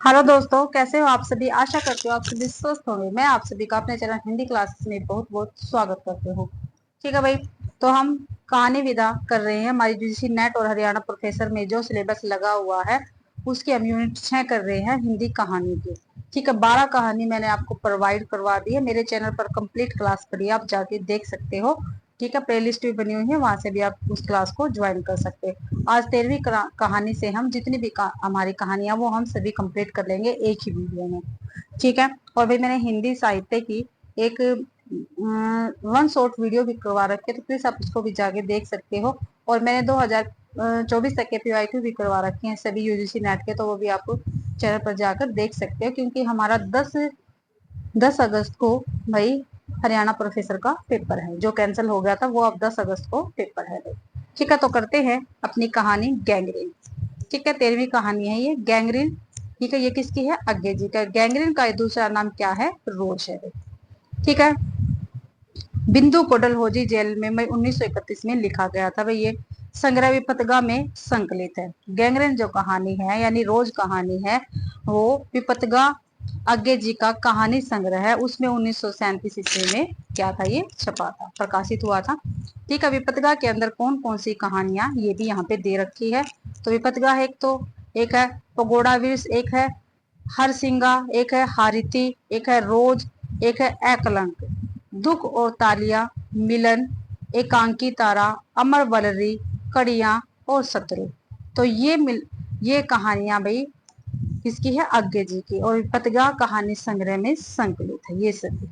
Hello दोस्तों, कैसे हो आप सभी। आशा करती हूँ आप सभी स्वस्थ होंगे। मैं आप सभी का अपने चैनल हिंदी क्लासेस में बहुत बहुत स्वागत करती हूँ। ठीक है भाई, तो हम कहानी विदा कर रहे हैं। हमारी यूजीसी नेट और हरियाणा प्रोफेसर में जो सिलेबस लगा हुआ है उसकी हम यूनिट 6 कर रहे हैं, हिंदी कहानी की। ठीक है, 12 कहानी मैंने आपको प्रोवाइड करवा दी है। मेरे चैनल पर कंप्लीट क्लास पढ़ी, आप जाके देख सकते हो। ठीक है, प्लेलिस्ट भी बनी हुई है, वहां से भी आप उस क्लास को ज्वाइन कर सकते हैं। आज 13वीं कहानी से हम जितनी भी हमारी कहानियां वो हम सभी कंप्लीट कर लेंगे एक ही वीडियो में। ठीक है, और भाई मैंने हिंदी साहित्य की एक वन शॉर्ट वीडियो भी करवा रखी है, तो प्लीज आप उसको भी जाके देख सकते हो। और मैंने 2024 तक के पीवाईक्यू भी करवा रखे हैं सभी यूजीसी नेट के, तो वो भी आप चैनल पर जाकर देख सकते हो। क्योंकि हमारा 10 अगस्त को भाई हरियाणा प्रोफेसर का पेपर है, जो कैंसिल हो गया था, वो अब 10 अगस्त को पेपर है भाई। ठीक है, तो करते हैं अपनी कहानी गैंग्रीन। ठीक है, 13वीं कहानी है ये गैंग्रीन। ठीक है, ये किसकी है? अज्ञे जी का। गैंग्रीन का दूसरा नाम क्या है? रोज है भाई। ठीक है, बिंदु को डलहौजी जेल में मई 1931 में लिखा गया था भाई। ये संग्रह विपतगा में संकलित है। गैंग्रीन जो कहानी है यानी रोज कहानी है, वो विपतगा अज्ञे जी का कहानी संग्रह है। उसमें 1937 ईस्वी में क्या था? ये छपा था, प्रकाशित हुआ था। ठीक है, विपतगा के अंदर कौन कौन सी कहानियां ये भी यहाँ पे दे रखी है। तो विपतगा है एक है पगोड़ा विष, एक है हरसिंगा, एक है हारिती, एक है रोज, एक है एकलंक, दुख और तालिया, मिलन, एकांकी तारा, अमर वलरी, कड़िया और शत्रु। तो ये कहानियां भाई किसकी है? अज्ञे जी की। और विपतगा कहानी संग्रह में संकलित है ये सभी।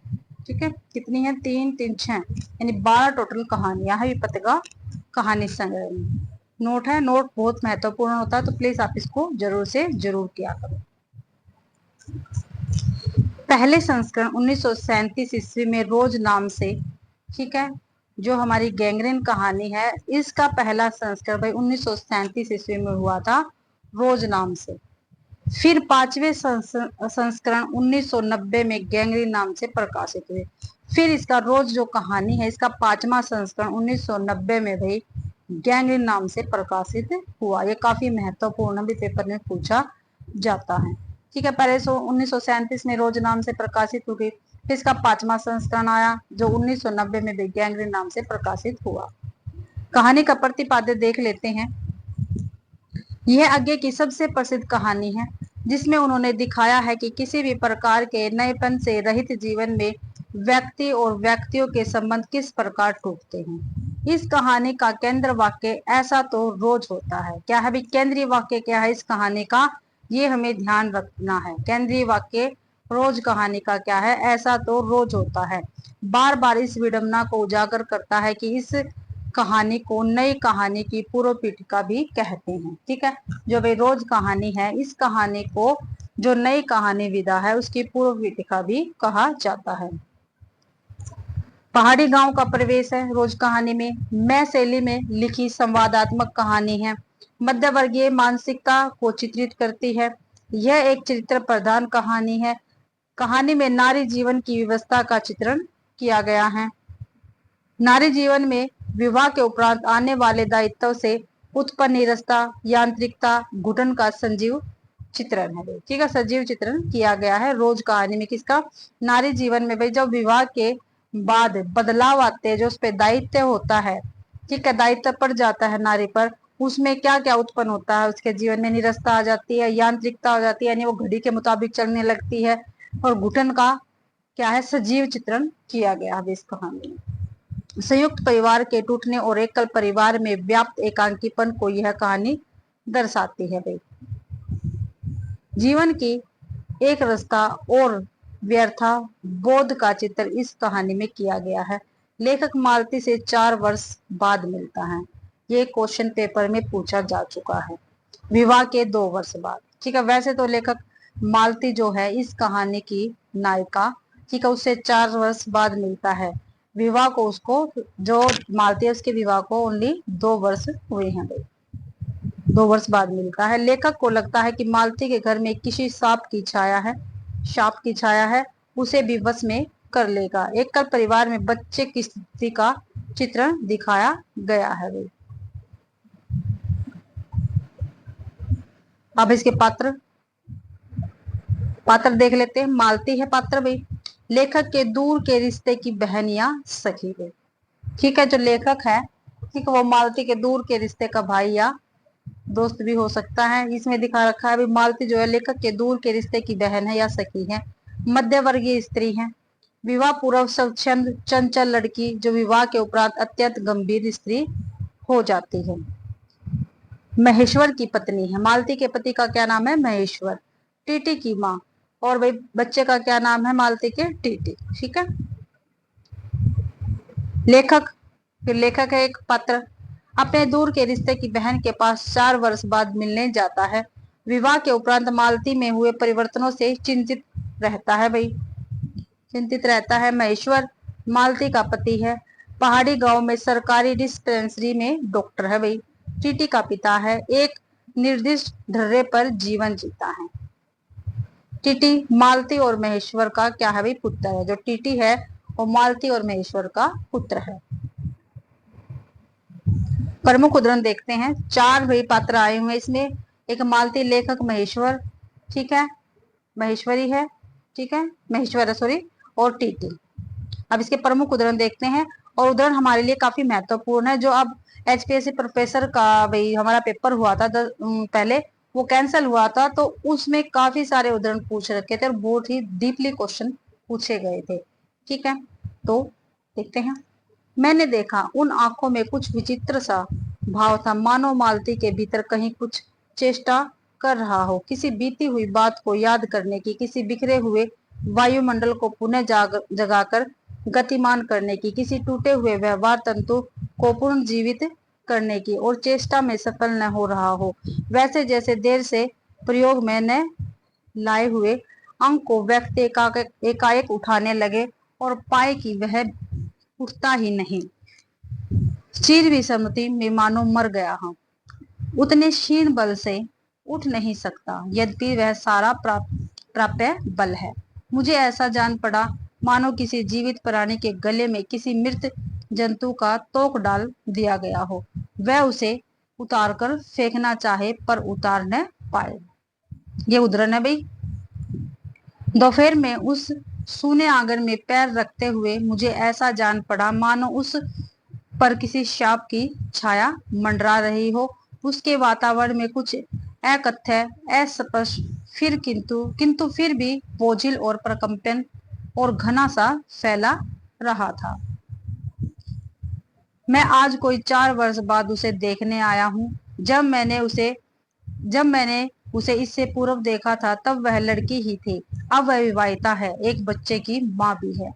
ठीक है, कितनी है? 3 3 6 यानी 12 टोटल कहानियां है विपतगा कहानी संग्रह में। नोट है, नोट बहुत महत्वपूर्ण होता है, तो प्लीज आप इसको जरूर से जरूर किया करो। पहले संस्करण 1937 ईस्वी में रोज नाम से, ठीक है, जो हमारी गैंग्रीन कहानी है इसका पहला संस्करण भाई 1937 ईस्वी में हुआ था, रोज नाम से। फिर पांचवें संस्करण 1990 में गैंग्रीन नाम से प्रकाशित हुए। फिर इसका रोज जो कहानी है इसका पांचवा संस्करण 1990 में भाई गैंग्रीन नाम से प्रकाशित हुआ। ये काफी महत्वपूर्ण भी पेपर में पूछा जाता है। ठीक है, पहले 1937 में रोज नाम से प्रकाशित हो गई, फिर इसका पांचवा संस्करण आया जो 1990 में भी गैंग्रीन नाम से प्रकाशित हुआ। कहानी का प्रतिपाद्य देख लेते हैं। यह अज्ञे की सबसे प्रसिद्ध कहानी है, जिसमें उन्होंने दिखाया है कि किसी भी प्रकार के नएपन से रहित जीवन में व्यक्ति और व्यक्तियों के संबंध किस प्रकार टूटते हैं। इस कहानी का केंद्र वाक्य ऐसा तो रोज होता है। क्या है भी केंद्रीय वाक्य? क्या है इस कहानी का? ये हमें ध्यान रखना है। केंद्रीय वाक्य रोज कहानी का क्या है? ऐसा तो रोज होता है। बार बार इस विडंबना को उजागर करता है कि इस कहानी को नई कहानी की पूर्व पीठिका भी कहते हैं। ठीक है, जो वे रोज कहानी है इस कहानी को जो नई कहानी विदा है उसकी पूर्व पीठिका भी कहा जाता है। पहाड़ी गांव का प्रवेश है रोज कहानी में। मैं शैली में लिखी संवादात्मक कहानी है, मध्य वर्गीय मानसिकता को चित्रित करती है। यह एक चरित्र प्रधान कहानी है। कहानी में नारी जीवन की व्यवस्था का चित्रण किया गया है। नारी जीवन में विवाह के उपरांत आने वाले दायित्व से उत्पन्न निरस्ता, यांत्रिकता, घुटन का सजीव चित्रण है। ठीक है, सजीव चित्रण किया गया है रोज कहानी में। किसका? नारी जीवन में भाई जब विवाह के बाद बदलाव आते हैं, जो उस पर दायित्व होता है, ठीक है, दायित्व पड़ जाता है नारी पर, उसमें क्या क्या उत्पन्न होता है? उसके जीवन में निरस्ता आ जाती है, यांत्रिकता हो जाती है यानी वो घड़ी के मुताबिक चलने लगती है, और घुटन का क्या है? सजीव चित्रण किया गया है इस कहानी में। संयुक्त परिवार के टूटने और एकल परिवार में व्याप्त एकांकीपन को यह कहानी दर्शाती है भाई। जीवन की एक रास्ता और व्यर्था बोध का चित्र इस कहानी में किया गया है। लेखक मालती से 4 वर्ष बाद मिलता है। ये क्वेश्चन पेपर में पूछा जा चुका है। विवाह के 2 वर्ष बाद। ठीक है, वैसे तो लेखक मालती जो है इस कहानी की नायिका, ठीक है, उससे 4 वर्ष बाद मिलता है। विवाह को उसको, जो मालती है उसके विवाह को ओनली 2 वर्ष हुए हैं भाई, 2 वर्ष बाद मिलता है। लेखक को लगता है कि मालती के घर में किसी सांप की छाया है, उसे भी वश में कर लेगा। एकल परिवार में बच्चे की स्थिति का चित्रण दिखाया गया है भाई। अब इसके पात्र पात्र देख लेते हैं। मालती है पात्र भाई, लेखक के दूर के रिश्ते की बहन या सखी है। ठीक है, जो लेखक है, ठीक है, वो मालती के दूर के रिश्ते का भाई या दोस्त भी हो सकता है। इसमें दिखा रखा है, मालती जो है लेखक के दूर के रिश्ते की बहन है या सखी है। मध्य वर्गीय स्त्री है, विवाह पूर्व स्वच्छंद चंचल लड़की जो विवाह के उपरांत अत्यंत गंभीर स्त्री हो जाती है। महेश्वर की पत्नी है, मालती के पति का क्या नाम है? महेश्वर। टीटी की माँ, और भाई बच्चे का क्या नाम है मालती के? टीटी। ठीक है। लेखक, फिर लेखक है एक पात्र, अपने दूर के रिश्ते की बहन के पास 4 वर्ष बाद मिलने जाता है। विवाह के उपरांत मालती में हुए परिवर्तनों से चिंतित रहता है भाई, चिंतित रहता है। महेश्वर मालती का पति है, पहाड़ी गांव में सरकारी डिस्पेंसरी में डॉक्टर है भाई। टीटी का पिता है, एक निर्दिष्ट ढर्रे पर जीवन जीता है। टीटी मालती और महेश्वर का क्या है भाई? पुत्र है। जो टीटी है वो मालती और महेश्वर का पुत्र है। प्रमुख उदाहरण देखते हैं। 4 भाई पात्र आए हुए इसमें, एक मालती, लेखक महेश्वर, ठीक है, महेश्वरी है, ठीक है, महेश्वर है सॉरी, और टीटी। अब इसके प्रमुख उदाहरण देखते हैं, और उदाहरण हमारे लिए काफी महत्वपूर्ण है। जो अब एचपीएससी प्रोफेसर का भाई हमारा पेपर हुआ था पहले, वो कैंसिल हुआ था, तो उसमें काफी सारे उदाहरण पूछ रखे थे और बहुत ही डीपली क्वेश्चन पूछे गए थे। ठीक है, तो देखते हैं। मैंने देखा उन आंखों में कुछ विचित्र सा भाव था, मानो मालती के भीतर कहीं कुछ चेष्टा कर रहा हो, किसी बीती हुई बात को याद करने की, किसी बिखरे हुए वायुमंडल को पुनः जगाकर गतिमान करने की, किसी टूटे हुए व्यवहार तंतु को पुनर्जीवित करने की, और चेष्टा में सफल न हो रहा हो। वैसे जैसे देर से प्रयोग में न लाए हुए अंक को व्यक्ति एकाएक उठाने लगे और पाए कि वह उठता ही नहीं। चिर विसम्मति में मानो मर गया हूं, उतने क्षीण बल से उठ नहीं सकता, यद्यपि वह सारा प्राप्य बल है। मुझे ऐसा जान पड़ा मानो किसी जीवित प्राणी के गले में किसी मृत जंतु का तोक डाल दिया गया हो, वह उसे उतारकर फेंकना चाहे पर उतार न पाए। ये उदाहरण है भाई। दोपहर में उस सूने आंगन में पैर रखते हुए मुझे ऐसा जान पड़ा मानो उस पर किसी शाप की छाया मंडरा रही हो। उसके वातावरण में कुछ अकथ्य, अस्पष्ट, फिर किंतु फिर भी बोझिल और प्रकंपन और घना सा फैला रहा था। मैं आज कोई 4 वर्ष बाद उसे देखने आया हूँ। जब मैंने उसे इससे पूर्व देखा था तब वह लड़की ही थी, अब वह विवाहिता है, एक बच्चे की माँ भी है।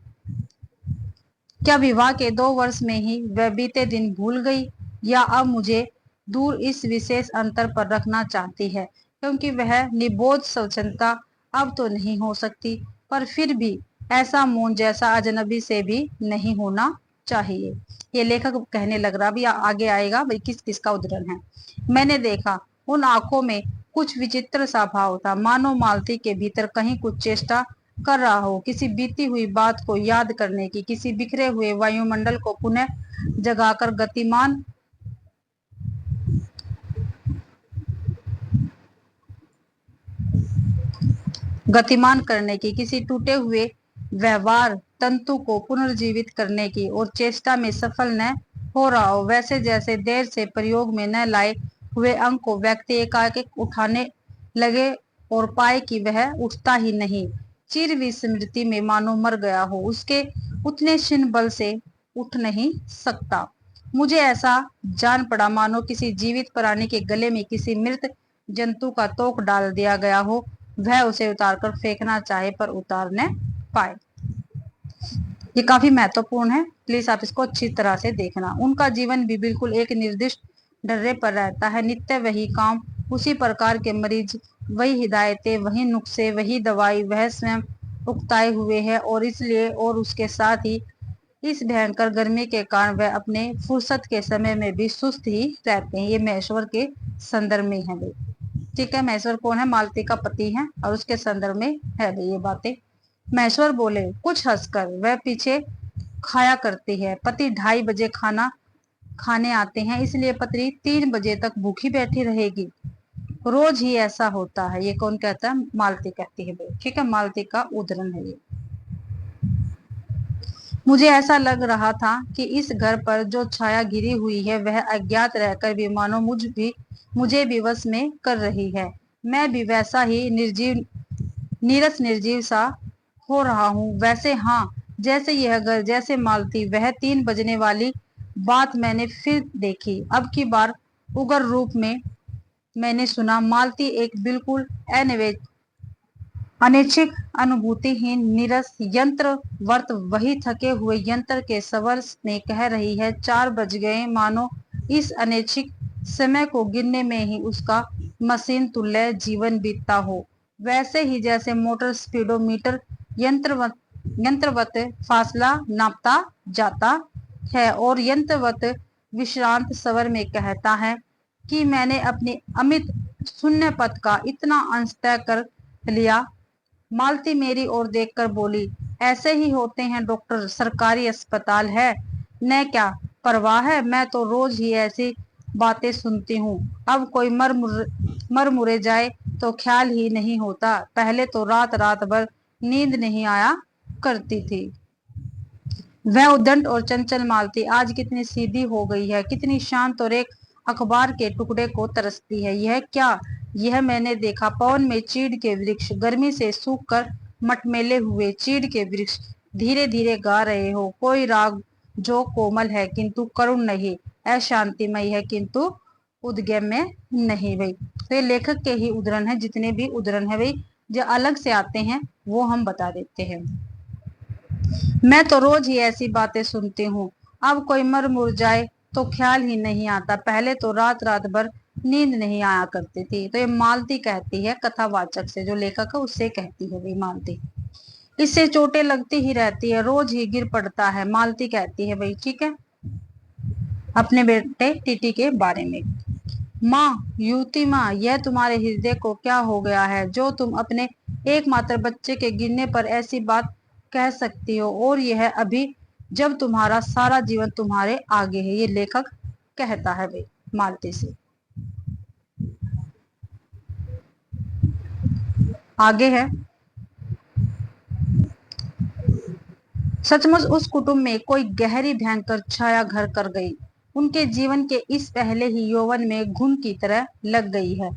क्या विवाह के 2 वर्ष में ही वह बीते दिन भूल गई, या अब मुझे दूर इस विशेष अंतर पर रखना चाहती है, क्योंकि वह निबोध स्वच्छंदता अब तो नहीं हो सकती, पर फिर भी ऐसा मौन जैसा अजनबी से भी नहीं होना चाहिए। ये लेखक कहने लग रहा, भी आगे आएगा भाई किस किस का उदाहरण है। मैंने देखा उन आंखों में कुछ विचित्र सा भाव था, मानो मालती के भीतर कहीं कुछ चेष्टा कर रहा हो, किसी बीती हुई बात को याद करने की, किसी बिखरे हुए वायुमंडल को पुनः जगाकर गतिमान करने की, किसी टूटे हुए व्यवहार तंतु को पुनर्जीवित करने की, और चेष्टा में सफल न हो रहा हो। वैसे जैसे देर से प्रयोग में न लाए हुए अंक को व्यक्ति एकाएक उठाने लगे और पाए कि वह उठता ही नहीं। चिर विस्मृति में मानो मर गया हो, उसके उतने क्षीण बल से उठ नहीं सकता। मुझे ऐसा जान पड़ा मानो किसी जीवित प्राणी के गले में किसी मृत जंतु का तोक डाल दिया गया हो, वह उसे उतारकर फेंकना चाहे पर उतार न पाए। ये काफी महत्वपूर्ण है, प्लीज आप इसको अच्छी तरह से देखना। उनका जीवन भी बिल्कुल एक निर्दिष्ट ढर्रे पर रहता है, नित्य वही काम, उसी प्रकार के मरीज, वही हिदायतें, वही नुस्खे, वही दवाई वह स्वयं उकताए हुए है, और इसलिए और उसके साथ ही इस भयंकर गर्मी के कारण वह अपने फुर्सत के समय में भी सुस्त ही रहते हैं। ये महेश्वर के संदर्भ में है भाई। ठीक है, महेश्वर कौन है? मालती का पति है, और उसके संदर्भ में है भाई ये बातें। महेश्वर बोले कुछ हंसकर, वह पीछे खाया करती है, पति 2:30 बजे खाना खाने आते हैं, इसलिए पत्नी 3 बजे तक भूखी बैठी रहेगी। रोज ही ऐसा होता है। ये कौन कहता है? मालती कहती है भाई। ठीक है, मालती का उदाहरण है ये। मुझे ऐसा लग रहा था कि इस घर पर जो छाया गिरी हुई है वह अज्ञात रहकर भी मानो मुझे भी वश में कर रही है। मैं भी वैसा ही निर्जीव, नीरस निर्जीव सा हो रहा हूँ। वैसे हाँ, जैसे यह घर, जैसे मालती। वह 3 बजने वाली बात मैंने फिर देखी। अब की बार उग्र रूप में मैंने सुना। मालती एक बिल्कुल अनैच्छिक, अनुभूतिहीन, नीरस यंत्रवत, वही थके हुए यंत्र के स्वर में कह रही है, 4 बज गए, मानो इस अनैच्छिक समय को गिनने में ही उसका मशीन तुल्य जीवन बीतता हो। वैसे ही जैसे मोटर स्पीडोमीटर यंत्रवत यंत्रवत फासला नापता जाता है और यंत्रवत विश्रांत स्वर में कहता है कि मैंने अपनी अमित शून्य पथ का इतना अंश तय कर लिया। मालती मेरी ओर देखकर बोली, ऐसे ही होते हैं डॉक्टर, सरकारी अस्पताल है, न क्या परवाह है। मैं तो रोज ही ऐसी बातें सुनती हूँ। अब कोई मर मुरे जाए तो ख्याल ही नहीं होता। पहले तो रात रात भर नींद नहीं आया करती थी। वह उद्दंड और चंचल मालती आज कितनी सीधी हो गई है, कितनी शांत, और एक अखबार के टुकड़े को तरसती है। यह क्या? यह मैंने देखा, पवन में चीड़ के वृक्ष, गर्मी से सूख कर मटमेले हुए चीड़ के वृक्ष धीरे धीरे गा रहे हो। कोई राग जो कोमल है किंतु करुण नहीं, अशांतिमय है किंतु उद्गम्य नहीं भाई। तो ये लेखक के ही उद्धरण है, जितने भी उद्धरण है भाई जो अलग से आते हैं वो हम बता देते हैं। मैं तो रोज ही ऐसी बातें सुनती हूँ। अब कोई मर मुर जाए तो ख्याल ही नहीं आता। पहले तो रात रात भर नींद नहीं आया करती थी। तो ये मालती कहती है, कथावाचक से, जो लेखक है उससे कहती है भाई मालती। इससे चोटें लगती ही रहती है, रोज ही गिर पड़ता है। मालती कहती है भाई, ठीक है, अपने बेटे टीटी के बारे में। माँ, युवती माँ, यह तुम्हारे हृदय को क्या हो गया है जो तुम अपने एकमात्र बच्चे के गिरने पर ऐसी बात कह सकती हो, और यह अभी जब तुम्हारा सारा जीवन तुम्हारे आगे है। ये लेखक कहता है भाई मालती से। आगे है, सचमुच उस कुटुंब में कोई गहरी भयंकर छाया घर कर गई। उनके जीवन के इस पहले ही यौवन में घुन की तरह लग गई है।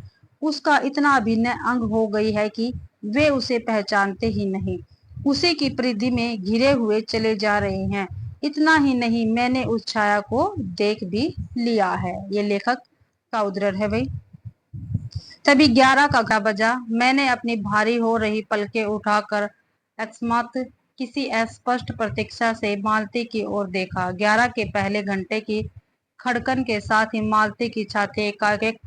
उसका इतना अभिन्न अंग हो गई है कि वे उसे पहचानते ही नहीं, उसी की परिधि में घिरे हुए चले जा रहे हैं। इतना ही नहीं, मैंने उस छाया को देख भी लिया है। ये लेखक का उद्धरण है भाई। तभी 11 का घंटा बजा। मैंने अपनी भारी हो रही पलकें उठाकर अकस्मात किसी अस्पष्ट प्रतीक्षा से मालती की ओर देखा। 11 के पहले घंटे की खड़कन के साथ ही मालती की छाती एकाएक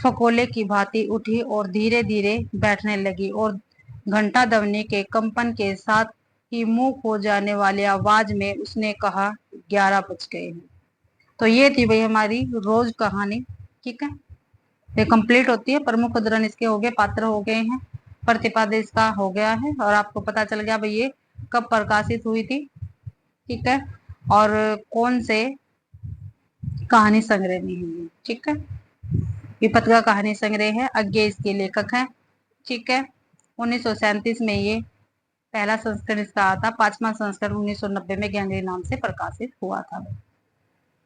फकोले की भांति उठी और धीरे धीरे बैठने लगी, और घंटा दवनी के कंपन के साथ ही मुंह खो जाने वाली आवाज में उसने कहा, 11 बज गए हैं। तो ये थी भाई हमारी रोज कहानी। ठीक है, ये कंप्लीट होती है। प्रमुख उद्धरण इसके हो गए, पात्र हो गए हैं, प्रतिपाद्य इसका हो गया है, और आपको पता चल गया भाई ये कब प्रकाशित हुई थी। ठीक है, और कौन से कहानी संग्रह में है ये। ठीक है, विपत का कहानी संग्रह है, अज्ञे इसके लेखक हैं। ठीक है, 1937 में ये पहला संस्करण इसका आया था। 5वां संस्करण 1990 में गैंगरी नाम से प्रकाशित हुआ था।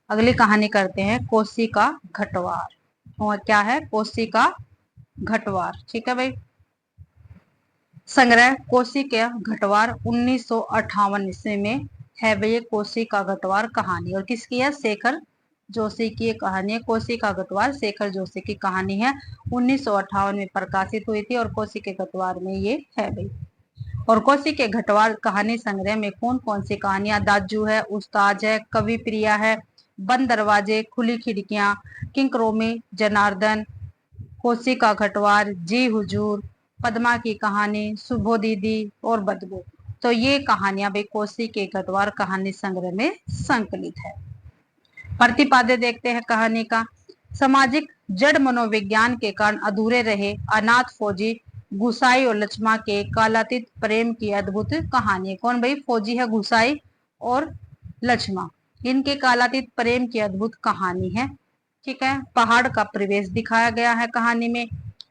अगली कहानी करते हैं, कोसी का घटवार। और क्या है? कोसी का घटवार। ठीक है भाई, संग्रह कोसी के घटवार 1958 ईस्वी में है भाई ये कोसी का घटवार कहानी। और किसकी है? शेखर जोशी की कहानी है। कोसी का घटवार शेखर जोशी की कहानी है, 1958 में प्रकाशित हुई थी, और कोसी के घटवार में ये है भाई। और कोसी के घटवार कहानी संग्रह में कौन कौन सी कहानियां? दाजू है, उस्ताज है, कवि प्रिया है, बंद दरवाजे, खुली खिड़कियां, किंकरोमी जनार्दन, कोसी का घटवार, जी हुजूर, पद्मा की कहानी, सुबो दीदी और बदबू। तो ये कहानियां भाई कोसी के घटवार कहानी संग्रह में संकलित है। प्रतिपाद्य देखते हैं कहानी का। सामाजिक जड़ मनोविज्ञान के कारण अधूरे रहे अनाथ फौजी गुसाई और लक्ष्मा के कालातीत प्रेम की अद्भुत कहानी। कौन भाई? फौजी है गुसाई और लक्ष्मा, इनके कालातीत प्रेम की अद्भुत कहानी है। ठीक है। पहाड़ का परिवेश दिखाया गया है कहानी में।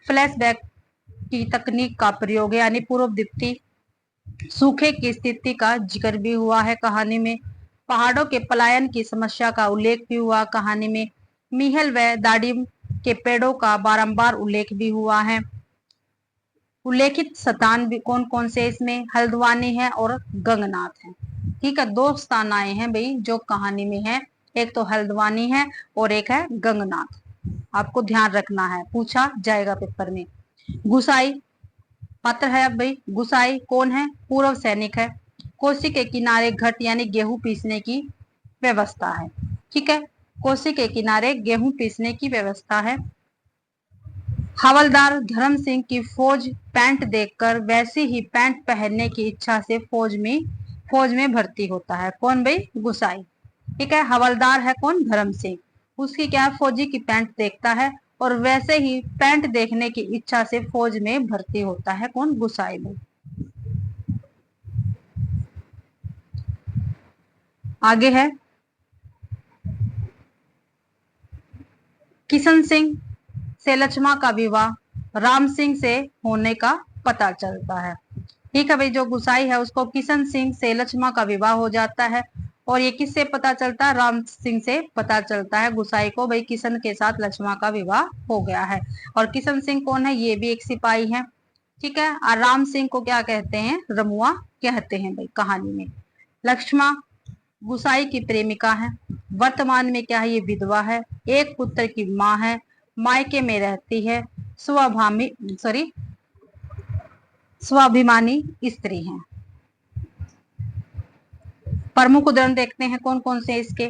फ्लैशबैक की तकनीक का प्रयोग यानी पूर्व दीप्ति। सूखे की स्थिति का जिक्र भी हुआ है कहानी में। पहाड़ों के पलायन की समस्या का उल्लेख भी हुआ कहानी में। मीहल व दाडिम के पेड़ों का बारंबार उल्लेख भी हुआ है। उल्लेखित स्थान भी कौन कौन से इसमें, हल्द्वानी है और गंगनाथ है। ठीक है, दो स्थान आए हैं भाई जो कहानी में है, एक तो हल्द्वानी है और एक है गंगनाथ। आपको ध्यान रखना है, पूछा जाएगा पेपर में। गुसाई पात्र है। अब भाई गुसाई कौन है, पूर्व सैनिक है। कोसी के किनारे घट यानी गेहूं पीसने की व्यवस्था है। ठीक है, कोसी के किनारे गेहूं पीसने की व्यवस्था है। हवलदार धर्म सिंह की फौज पैंट देखकर वैसी ही पैंट पहनने की इच्छा से फौज में भर्ती होता है। कौन भाई, गुसाई। ठीक है, हवलदार है कौन, धर्म सिंह। उसकी क्या है, फौजी की पैंट देखता है और वैसे ही पैंट देखने की इच्छा से फौज में भर्ती होता है। कौन, गुसाई भाई। आगे है किशन सिंह से लक्ष्मा का विवाह राम सिंह से होने का पता चलता है। ठीक है भाई, जो गुसाई है उसको किशन सिंह से लक्ष्मा का विवाह हो जाता है। और ये किससे पता चलता है, राम सिंह से पता चलता है गुसाई को भाई किशन के साथ लक्ष्मा का विवाह हो गया है। और किशन सिंह कौन है, ये भी एक सिपाही है। ठीक है, और राम सिंह को क्या कहते हैं, रमुआ कहते हैं भाई कहानी में। लक्ष्मा गुसाई की प्रेमिका है। वर्तमान में क्या है, ये विधवा है। एक पुत्र की माँ है, मायके में रहती है। स्वाभिमानी स्त्री है। प्रमुख उदाहरण देखते हैं कौन कौन से इसके।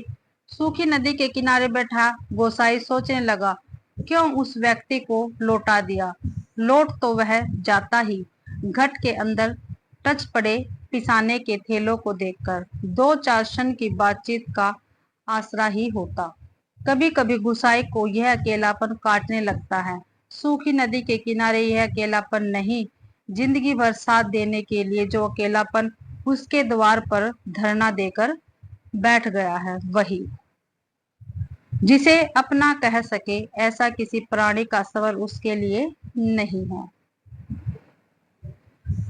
सूखी नदी के किनारे बैठा गोसाई सोचने लगा, क्यों उस व्यक्ति को लौटा दिया। लौट तो वह जाता ही। घट के अंदर टच पड़े पिसाने के थैलों को देखकर दो चार क्षण की बातचीत का आसरा ही होता। कभी कभी गुसाई को यह अकेलापन काटने लगता है। सूखी नदी के किनारे यह अकेलापन नहीं, जिंदगी भर साथ देने के लिए जो अकेलापन उसके द्वार पर धरना देकर बैठ गया है, वही जिसे अपना कह सके ऐसा किसी प्राणी का सवाल उसके लिए नहीं है।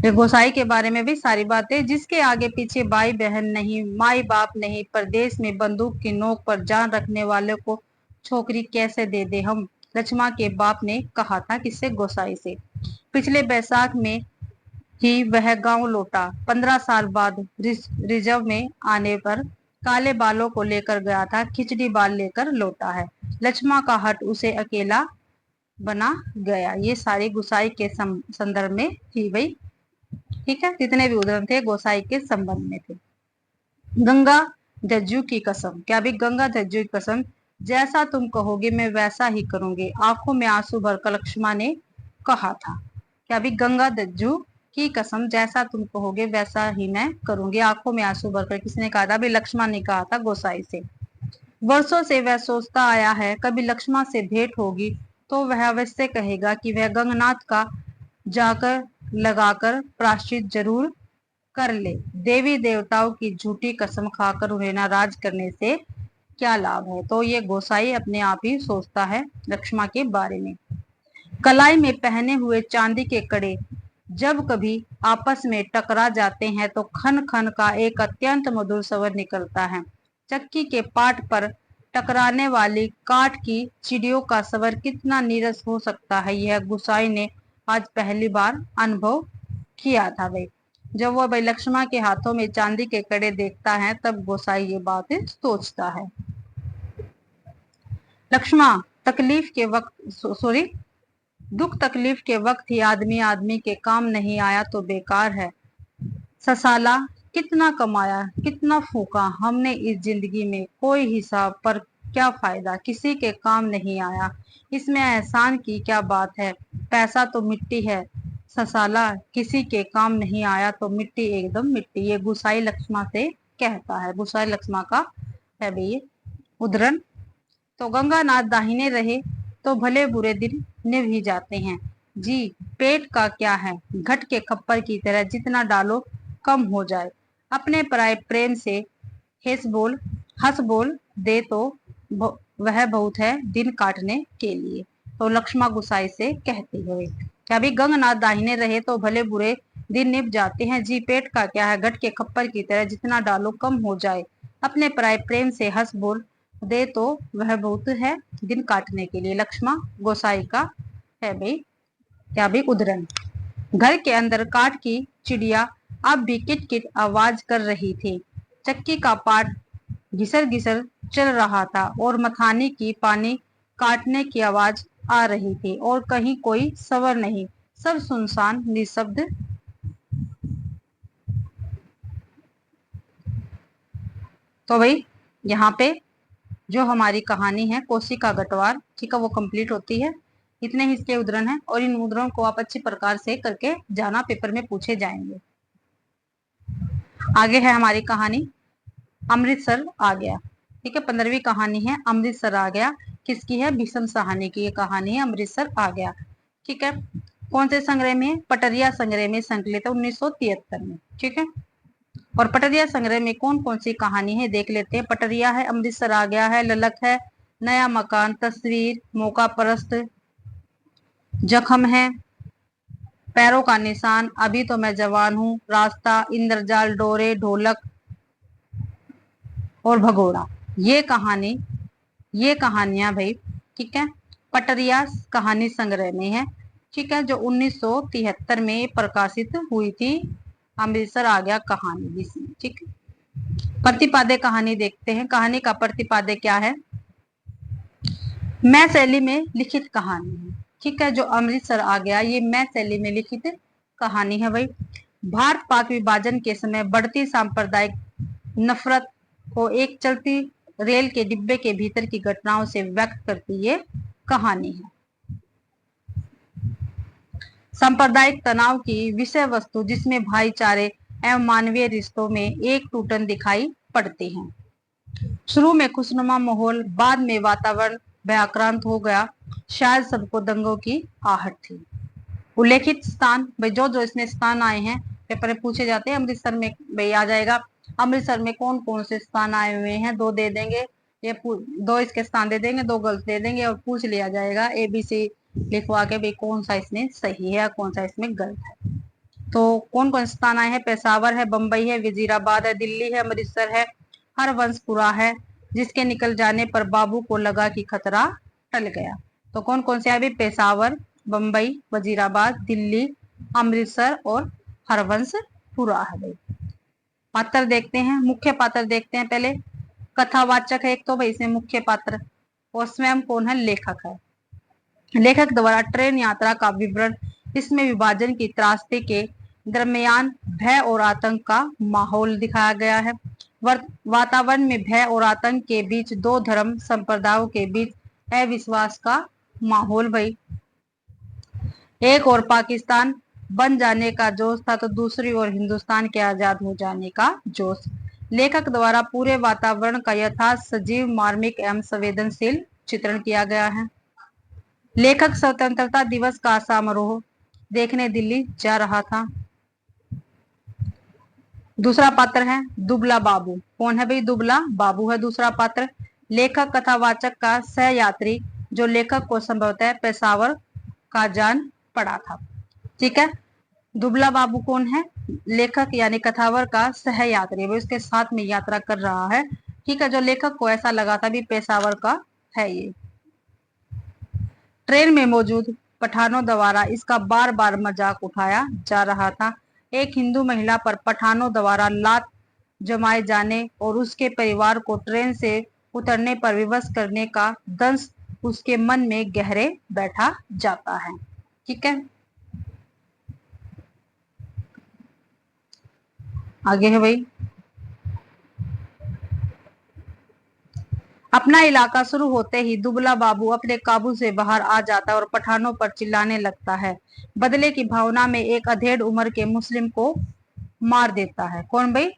ये गोसाई के बारे में भी सारी बातें, जिसके आगे पीछे भाई बहन नहीं, माई बाप नहीं, परदेश में बंदूक की नोक पर जान रखने वाले को छोकरी कैसे दे दे हम। लक्ष्मा के बाप ने कहा था, किससे, गोसाई से। पिछले बैसाख में ही वह गांव लौटा। 15 साल बाद रिजर्व में आने पर काले बालों को लेकर गया था, खिचड़ी बाल लेकर लौटा है। लक्ष्मा का हट उसे अकेला बना गया। ये सारी गुसाई के संदर्भ में थी भाई। ठीक है, जितने भी उदाहरण थे गोसाई के संबंध में थे। गंगा जज्जू की कसम, क्या भी, गंगा जज्जू की कसम, जैसा तुम कहोगे मैं वैसा ही करूंगी, आंखों में आंसू भरकर लक्ष्मा ने कहा था। क्या भी, गंगा दज्जू की कसम, जैसा तुम कहोगे वैसा ही मैं करूंगी, आंखों में आंसू भरकर। किसने कहा था, अभी लक्ष्मा ने कहा था गोसाई से। वर्षों से वह सोचता आया है कभी लक्ष्मा से भेंट होगी तो वह अवश्य कहेगा कि वह गंगनाथ का जाकर लगाकर प्राश्चित जरूर कर ले। देवी देवताओं की झूठी कसम खाकर उन्हें नाराज करने से क्या लाभ है। तो ये गोसाई अपने आप ही सोचता है लक्ष्मा के बारे में। कलाई में पहने हुए चांदी के कड़े जब कभी आपस में टकरा जाते हैं तो खन खन का एक अत्यंत मधुर स्वर निकलता है। चक्की के पाट पर टकराने वाली काठ की चिड़ियों का स्वर कितना नीरस हो सकता है, यह गुसाई ने आज पहली बार अनुभव किया था भाई। जब वह भाई लक्ष्मा के हाथों में चांदी के कड़े देखता है तब गोसाई ये बात सोचता है। लक्ष्मा तकलीफ के वक्त सॉरी दुख तकलीफ के वक्त ही आदमी आदमी के काम नहीं आया तो बेकार है। ससाला कितना कमाया कितना फूका हमने इस जिंदगी में, कोई हिसाब पर क्या फायदा, किसी के काम नहीं आया, इसमें एहसान की क्या बात है, पैसा तो मिट्टी है। ससाला किसी के काम नहीं आया तो मिट्टी एकदम मिट्टी। ये गुसाई लक्ष्मा से कहता है, गुसाई लक्ष्मा का है भाई उदाहरण। तो गंगानाथ दाहिने रहे तो भले बुरे दिन निभ ही जाते हैं जी। पेट का क्या है, घट के खप्पर की तरह जितना डालो कम हो जाए। अपने पराए प्रेम से हंस बोल दे तो वह बहुत है दिन काटने के लिए। तो लक्ष्मा गुसाई से कहती है क्या भी गंगनाथ दाहिने रहे तो भले बुरे दिन निभ जाते हैं जी, पेट का क्या है गट के खप्पर की तरह, जितना डालो कम हो जाए, अपने पराए प्रेम से हंस बोल दे तो वह बहुत है दिन काटने के लिए। लक्ष्मा गोसाई का है भाई क्या भी उदाहरण। घर के अंदर काठ की चिड़िया अब भी किट किट आवाज कर रही थी। चक्की का पाट घिसर घिसर चल रहा था और मथानी की पानी काटने की आवाज आ रही थी, और कहीं कोई सवर नहीं, सब सुनसान निशब्द। तो भाई यहाँ पे जो हमारी कहानी है कोसी का गटवार, ठीक है, वो कंप्लीट होती है। इतने ही इसके उदाहरण हैं और इन उदाहरणों को आप अच्छी प्रकार से करके जाना, पेपर में पूछे जाएंगे। आगे है हमारी कहानी अमृतसर आ गया। ठीक है, 15वीं कहानी है अमृतसर आ गया। किसकी है? भीष्म साहनी की ये कहानी है, अमृतसर आ गया। ठीक है, कौन से संग्रह में? पटरिया संग्रह में संकलित है 1973 में। ठीक है, और पटरिया संग्रह में कौन कौन सी कहानी है देख लेते हैं। पटरिया है, अमृतसर आ गया है, ललक है, नया मकान, तस्वीर, मौका परस्त, जख्म है, पैरों का निशान, अभी तो मैं जवान हूँ, रास्ता, इंद्रजाल, डोरे, ढोलक और भगोड़ा। ये कहानियां भाई, ठीक है, पटरिया कहानी संग्रह में है। ठीक है, जो 1973 में प्रकाशित हुई थी, अमृतसर आ गया कहानी जिसमें। ठीक है, प्रतिपाद्य कहानी देखते हैं। कहानी का प्रतिपाद्य क्या है? मैं शैली में लिखित कहानी है। ठीक है, जो अमृतसर आ गया ये मैं शैली में लिखित कहानी है भाई। भारत पाक विभाजन के समय बढ़ती सांप्रदायिक नफरत को एक चलती रेल के डिब्बे के भीतर की घटनाओं से व्यक्त करती ये कहानी है। सांप्रदायिक तनाव की विषय वस्तु जिसमें भाईचारे एवं मानवीय रिश्तों में एक टूटन दिखाई पड़ती है। शुरू में खुशनुमा माहौल, बाद में वातावरण भयाक्रांत हो गया, शायद सबको दंगों की आहट थी। उल्लेखित स्थान भाई, जो जो इसमें स्थान आए हैं पेपर में पूछे जाते हैं। अमृतसर में भाई आ जाएगा, अमृतसर में कौन कौन से स्थान आए हुए हैं, दो दे देंगे, ये दो इसके स्थान दे देंगे, दो गलत दे देंगे, और पूछ लिया जाएगा ABC लिखवा के भाई कौन सा इसमें सही है, कौन सा इसमें गलत है। तो कौन कौन स्थान आए हैं? पेशावर है, बंबई है, वजीराबाद है, दिल्ली है, अमृतसर है, हरवंशपुरा है, जिसके निकल जाने पर बाबू को लगा कि खतरा टल गया। तो कौन कौन से अभी? पेशावर, बंबई, वजीराबाद, दिल्ली, अमृतसर और हरवंशपुरा है भाई। पात्र देखते हैं, मुख्य पात्र देखते हैं पहले। कथावाचक है एक तो भाई इसमें मुख्य पात्र, और स्वयं कौन है? लेखक है। लेखक द्वारा ट्रेन यात्रा का विवरण, इसमें विभाजन की त्रासदी के दरमियान भय और आतंक का माहौल दिखाया गया है। वातावरण में भय और आतंक के बीच दो धर्म संप्रदायों के बीच अविश्वास का माहौल भाई। एक और पाकिस्तान बन जाने का जोश था तो दूसरी ओर हिंदुस्तान के आजाद हो जाने का जोश। लेखक द्वारा पूरे वातावरण का यथार्थ, सजीव, मार्मिक एवं संवेदनशील चित्रण किया गया है। लेखक स्वतंत्रता दिवस का समारोह देखने दिल्ली जा रहा था। दूसरा पात्र है दुबला बाबू। कौन है भाई? दुबला बाबू है दूसरा पात्र। लेखक कथावाचक का सहयात्री, जो लेखक को संभवतः पेशावर का जान पड़ा था। ठीक है, दुबला बाबू कौन है? लेखक यानी कथावर का सहयात्री, वो इसके साथ में यात्रा कर रहा है। ठीक है, जो लेखक को ऐसा लगा था भी पेशावर का है ये। ट्रेन में मौजूद पठानों द्वारा इसका बार बार मजाक उठाया जा रहा था। एक हिंदू महिला पर पठानों द्वारा लात जमाए जाने और उसके परिवार को ट्रेन से उतरने पर विवश करने का दंश उसके मन में गहरे बैठा जाता है। ठीक है, आगे है भाई। अपना इलाका शुरू होते ही दुबला बाबू अपने काबू से बाहर आ जाता है और पठानों पर चिल्लाने लगता है। बदले की भावना में एक अधेड़ उम्र के मुस्लिम को मार देता है। कौन भाई?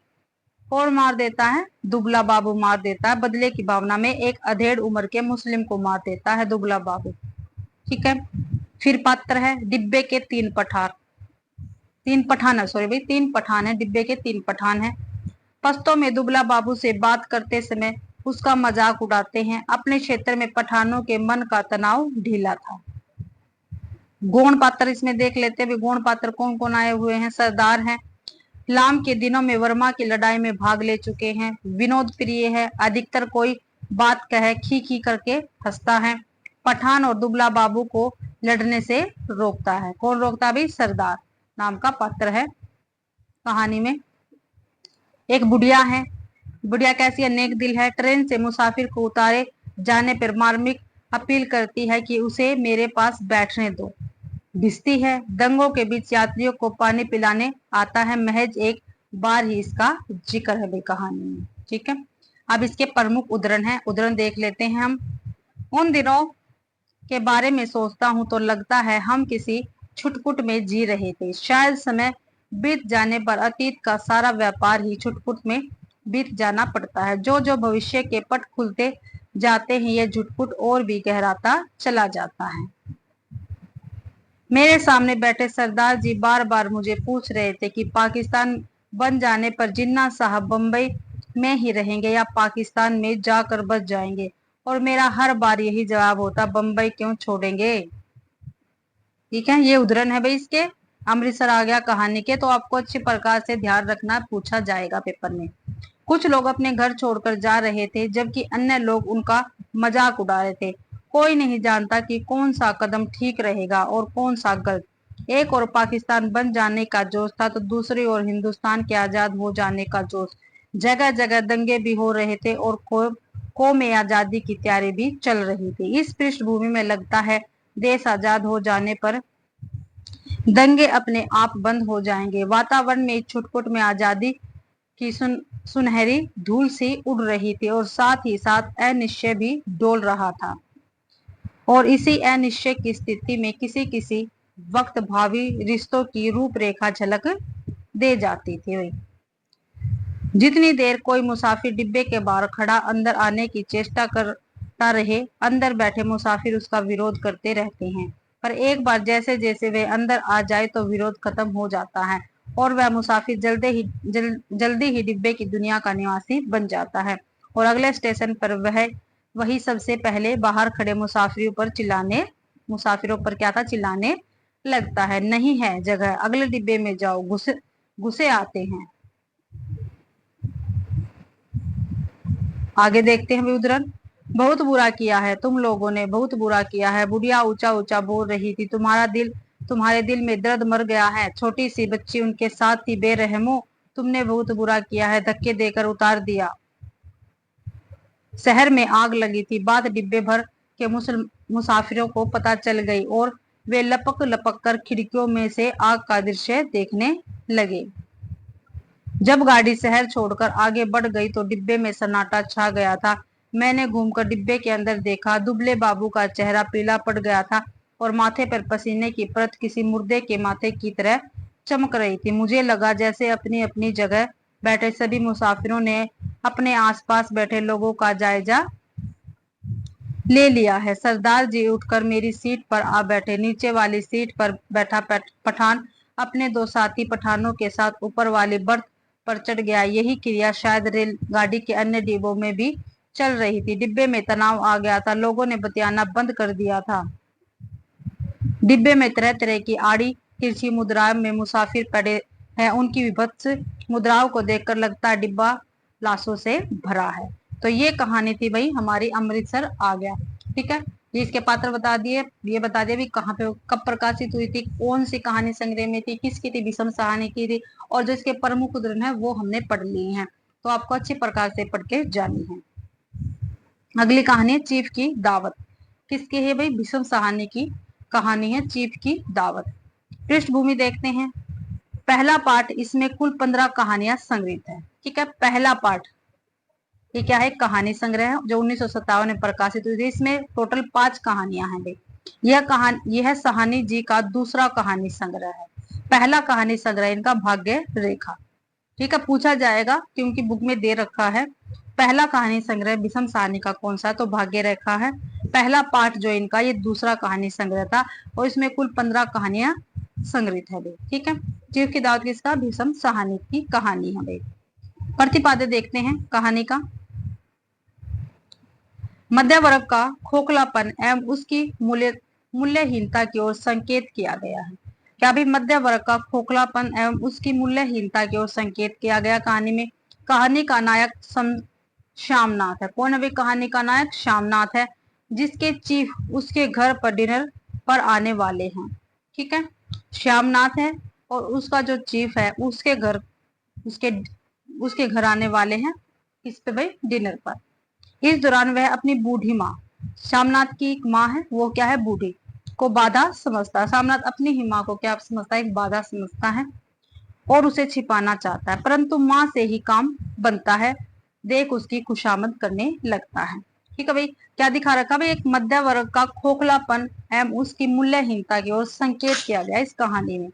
कौन मार देता है? दुबला बाबू मार देता है। बदले की भावना में एक अधेड़ उम्र के मुस्लिम को मार देता है दुबला बाबू। ठीक है, फिर पात्र है डिब्बे के तीन पठान है, सॉरी भाई, 3 पठान है, डिब्बे के 3 पठान है। पश्तो में दुबला बाबू से बात करते समय उसका मजाक उड़ाते हैं। अपने क्षेत्र में पठानों के मन का तनाव ढीला था। गौण पात्र इसमें देख लेते हैं। गौण पात्र कौन कौन आए हुए हैं? सरदार हैं, लाम के दिनों में वर्मा की लड़ाई में भाग ले चुके हैं, विनोद प्रिय है, अधिकतर कोई बात कहे खी खी करके हंसता है, पठान और दुबला बाबू को लड़ने से रोकता है। कौन रोकता है भाई? सरदार नाम का पात्र है कहानी में। एक बुढ़िया है। बुढ़िया कैसी है? नेक दिल है। ट्रेन से मुसाफिर को उतारे जाने पर मार्मिक अपील करती है कि उसे मेरे पास बैठने दो। भिस्ती है। दंगों के बीच यात्रियों को पानी पिलाने आता है। महज एक बार ही इसका जिक्र है भाई कहानी में। ठीक है, अब इसके प्रमुख उदाहरण है, उदाहरण देख लेते हैं हम। उन दिनों के बारे में सोचता हूं तो लगता है हम किसी छुटपुट में जी रहे थे। शायद समय बीत जाने पर अतीत का सारा व्यापार ही छुटपुट में बीत जाना पड़ता है। जो जो भविष्य के पट खुलते जाते हैं, यह झुटपुट और भी गहराता चला जाता है। मेरे सामने बैठे सरदार जी बार बार मुझे पूछ रहे थे कि पाकिस्तान बन जाने पर जिन्ना साहब बंबई में ही रहेंगे या पाकिस्तान में जाकर बस जाएंगे, और मेरा हर बार यही जवाब होता, बंबई क्यों छोड़ेंगे। ठीक है, ये उदाहरण है भाई इसके। अमृतसर आ गया कहानी के। तो आपको अच्छी प्रकार से ध्यान रखना, पूछा जाएगा पेपर में। कुछ लोग अपने घर छोड़कर जा रहे थे, जबकि अन्य लोग उनका मजाक उड़ा रहे थे। कोई नहीं जानता कि कौन सा कदम ठीक रहेगा और कौन सा गलत। एक और पाकिस्तान बन जाने का जोश था, तो दूसरी ओर हिंदुस्तान के आजाद हो जाने का जोश। जगह जगह दंगे भी हो रहे थे और कौम आजादी की तैयारी भी चल रही थी। इस पृष्ठभूमि में लगता है देश आजाद हो जाने पर दंगे अपने आप बंद हो जाएंगे। वातावरण में छुटपुट में आजादी की सुनहरी धूल सी उड़ रही थी, और साथ ही साथ अनिश्चय भी डोल रहा था। और इसी अनिश्चय की स्थिति में किसी किसी वक्त भावी रिश्तों की रूपरेखा झलक दे जाती थी। जितनी देर कोई मुसाफिर डिब्बे के बाहर खड़ा अंदर आने की चेष्टा करता रहे, अंदर बैठे मुसाफिर उसका विरोध करते रहते हैं। पर एक बार जैसे जैसे वे अंदर आ जाए तो विरोध खत्म हो जाता है, और वह मुसाफिर जल्दी ही डिब्बे की दुनिया का निवासी बन जाता है। और अगले स्टेशन पर वह वही सबसे पहले बाहर खड़े मुसाफिरों पर क्या था? चिल्लाने लगता है, नहीं है जगह, अगले डिब्बे में जाओ, घुसे आते हैं। आगे देखते हैं उदाहरण। बहुत बुरा किया है तुम लोगों ने, बहुत बुरा किया है। बुढ़िया ऊंचा ऊंचा बोल रही थी, तुम्हारे दिल में दर्द मर गया है। छोटी सी बच्ची उनके साथ थी। बेरहमो, तुमने बहुत बुरा किया है, धक्के देकर उतार दिया। शहर में आग लगी थी। बात डिब्बे भर के मुसाफिरों को पता चल गई, और वे लपक लपक कर खिड़कियों में से आग का दृश्य देखने लगे। जब गाड़ी शहर छोड़कर आगे बढ़ गई तो डिब्बे में सन्नाटा छा गया था। मैंने घूमकर डिब्बे के अंदर देखा। दुबले बाबू का चेहरा पीला पड़ गया था, और माथे पर पसीने की परत किसी मुर्दे के माथे की तरह चमक रही थी। मुझे लगा जैसे अपनी अपनी जगह बैठे सभी मुसाफिरों ने अपने आसपास बैठे लोगों का जायजा ले लिया है। सरदार जी उठकर मेरी सीट पर आ बैठे। नीचे वाली सीट पर बैठा पठान अपने दो साथी पठानों के साथ ऊपर वाली बर्थ पर चढ़ गया। यही क्रिया शायद रेलगाड़ी के अन्य डिब्बों में भी चल रही थी। डिब्बे में तनाव आ गया था। लोगों ने बतियाना बंद कर दिया था। डिब्बे में तरह तरह की आड़ी तिरछी मुद्राओं में मुसाफिर पड़े हैं। उनकी विभत्स मुद्राओं को देखकर लगता है डिब्बा लाशों से भरा है। तो ये कहानी थी भाई हमारी अमृतसर आ गया। ठीक है, ये इसके पात्र बता दिए, ये बता दिया भी कहाँ पे कब प्रकाशित हुई थी, कौन सी कहानी संग्रह में थी, किसकी थी, विषम सहानी की थी, और जो इसके प्रमुख उदाहरण है वो हमने पढ़ लिए हैं। तो आपको अच्छी प्रकार से पढ़ के जानी है। अगली कहानी है चीफ की दावत। किसकी है भाई? विषम सहानी की कहानी है, चीफ की दावत। पृष्ठभूमि देखते हैं। पहला पार्ट, इसमें कुल 15 कहानियां संग्रहित है। ठीक है, पहला पार्ट ये क्या है? कहानी संग्रह है जो 1957 में प्रकाशित हुई थी। इसमें टोटल 5 कहानियां हैं भाई। यह सहानी जी का दूसरा कहानी संग्रह है। पहला कहानी संग्रह इनका भाग्य रेखा। ठीक है, पूछा जाएगा क्योंकि बुक में दे रखा है। पहला कहानी संग्रह विषम सहानी का कौन सा? तो भाग्य रेखा है। पहला पार्ट जो इनका ये दूसरा कहानी संग्रह था, और इसमें कुल 15 कहानियां संग्रहित है भाई। ठीक है, चीफ की दावत किसका? विषम सहानी की कहानी है भाई। प्रतिपाद्य देखते हैं कहानी का। मध्य वर्ग का खोखलापन एवं उसकी मूल्यहीनता की ओर संकेत किया गया है। क्या भी मध्य वर्ग का खोखलापन एवं उसकी मूल्यहीनता की ओर संकेत किया गया कहानी में। कहानी का नायक श्यामनाथ है। कौन है भाई कहानी का नायक? श्यामनाथ है, जिसके चीफ उसके घर पर डिनर पर आने वाले हैं। ठीक है, श्यामनाथ है और उसका जो चीफ है उसके उसके घर आने वाले हैं। किस पे भाई? डिनर पर। इस दौरान वह अपनी बूढ़ी माँ, श्यामनाथ की एक माँ है, वो क्या है? बूढ़ी, को बाधा समझता है। श्यामनाथ अपनी ही माँ को क्या समझता है? एक बाधा समझता है और उसे छिपाना चाहता है, परंतु माँ से ही काम बनता है। देख उसकी खुशामद करने लगता है। ठीक है भाई, क्या दिखा रखा भाई? एक मध्य वर्ग का खोखलापन एवं उसकी मूल्यहीनता की ओर संकेत किया गया इस कहानी में।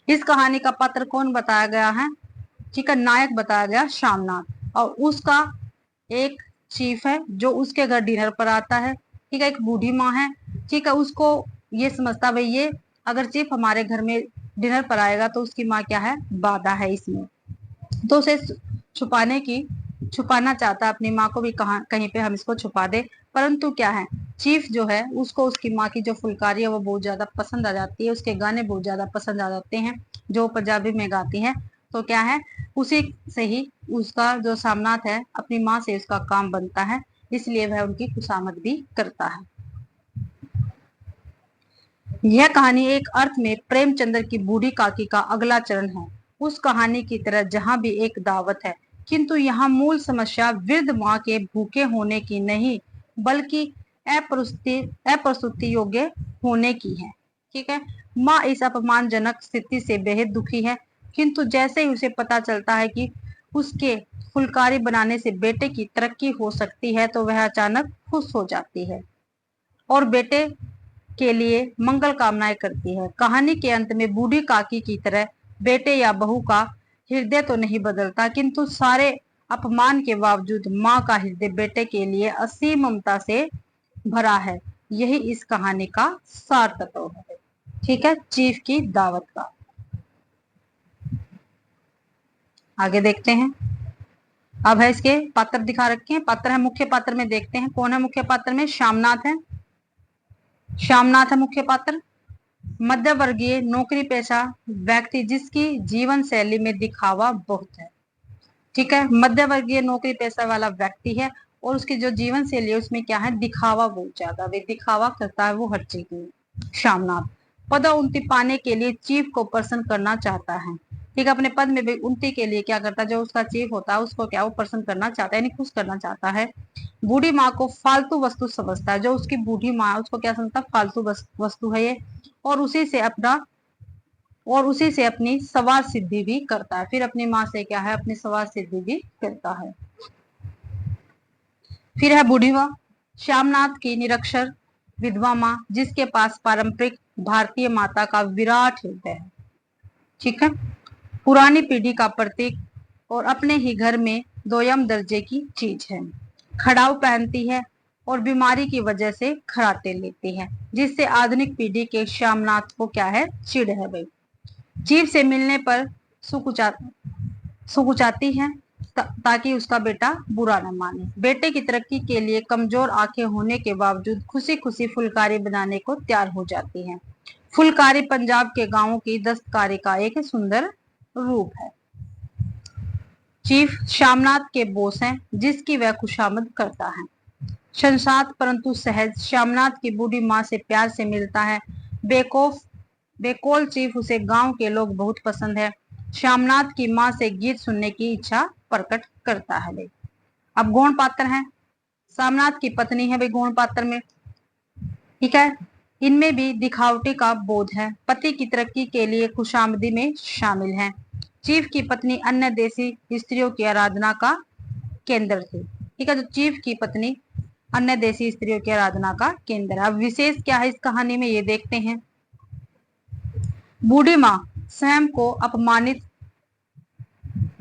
इस कहानी का पात्र कौन बताया गया है? ठीक है, नायक बताया गया श्यामनाथ, और उसका एक चीफ है जो उसके घर डिनर पर आता है। ठीक है, एक बूढ़ी माँ है। ठीक है, उसको ये समझता भाई ये अगर चीफ हमारे घर में डिनर पर आएगा तो उसकी माँ क्या है? बाधा है इसमें, तो उसे छुपाना चाहता है अपनी माँ को भी, कहा कहीं पे हम इसको छुपा दे। परंतु क्या है, चीफ जो है उसको उसकी माँ की जो फुलकारी है वो बहुत ज्यादा पसंद आ जाती है, उसके गाने बहुत ज्यादा पसंद आ जाते हैं जो पंजाबी में गाती है। तो क्या है, उसी से ही उसका जो सामनाथ है अपनी माँ से उसका काम बनता है, इसलिए वह उनकी खुशामद भी करता है। यह कहानी एक अर्थ में प्रेमचंद्र की बूढ़ी काकी का अगला चरण है। उस कहानी की तरह जहाँ भी एक दावत है, किंतु यहाँ मूल समस्या वृद्ध माँ के भूखे होने की नहीं, बल्कि अप्रस्तुति योग्य होने की है। ठीक है, माँ इस अपमानजनक स्थिति से बेहद दुखी है, किंतु जैसे ही उसे पता चलता है कि उसके फुलकारी बनाने से बेटे की तरक्की हो सकती है तो वह अचानक खुश हो जाती है और बेटे के लिए मंगल कामनाएं करती है। कहानी के अंत में बूढ़ी काकी की तरह बेटे या बहू का हृदय तो नहीं बदलता, किंतु सारे अपमान के बावजूद माँ का हृदय बेटे के लिए असीम ममता से भरा है। यही इस कहानी का सार तत्व है। ठीक है, चीफ की दावत का। आगे देखते हैं। अब है इसके पात्र दिखा रखे हैं। पात्र है, मुख्य पात्र में देखते हैं कौन है मुख्य पात्र में। श्यामनाथ है, श्यामनाथ है मुख्य पात्र। मध्य वर्गीय नौकरी पेशा व्यक्ति जिसकी जीवन शैली में दिखावा बहुत है। ठीक है, मध्य वर्गीय नौकरी पेशा वाला व्यक्ति है और उसकी जो जीवन शैली है उसमें क्या है? दिखावा बहुत ज्यादा, वे दिखावा करता है वो हर चीज में। श्यामनाथ पदोन्नति पाने के लिए चीफ को प्रसन्न करना चाहता है। ठीक है, अपने पद में भी उन्नति के लिए क्या करता है? जो उसका चीफ होता है उसको क्या वो प्रसन्न करना चाहता है, यानी खुश करना चाहता है। बूढ़ी माँ को फालतू वस्तु समझता है। जो उसकी बूढ़ी माँ है उसको क्या समझता है? फालतू वस्तु है ये, और उसी से अपनी सवार सिद्धि भी करता है। फिर अपनी माँ से क्या है? अपनी सवार सिद्धि भी करता है। फिर है बूढ़ी माँ, श्यामनाथ की निरक्षर विधवा माँ जिसके पास पारंपरिक भारतीय माता का विराट हृदय है। ठीक है, पुरानी पीढ़ी का प्रतीक और अपने ही घर में दोयम दर्जे की चीज है। खड़ाऊ पहनती है और बीमारी की वजह से खराटे लेती है, जिससे आधुनिक पीढ़ी के श्यामनाथ को क्या है? चिढ़ है भाई। जीव से मिलने पर सुकुचाती है ताकि उसका बेटा बुरा न माने। बेटे की तरक्की के लिए कमजोर आंखें होने के बावजूद खुशी खुशी फुलकारी बनाने को तैयार हो जाती है। फुलकारी पंजाब के गांवों की दस्तकारी का एक सुंदर रूप है। चीफ श्यामनाथ के बोस हैं जिसकी वह खुशामद करता है। संसात परंतु सहज श्यामनाथ की बूढ़ी माँ से प्यार से मिलता है। बेकौल चीफ उसे गांव के लोग बहुत पसंद है। श्यामनाथ की माँ से गीत सुनने की इच्छा प्रकट करता है भाई। अब गौण पात्र हैं, श्यामनाथ की पत्नी है भाई गौण पात्र में। ठीक है, इनमें भी दिखावटी का बोध है। पति की तरक्की के लिए खुशामदी में शामिल है। चीफ की पत्नी अन्य देसी स्त्रियों की आराधना का केंद्र थी। ठीक है, तो चीफ की पत्नी अन्य देसी स्त्रियों की आराधना का केंद्र। अब विशेष क्या है इस कहानी में ये देखते हैं। बूढ़ी माँ स्वयं को अपमानित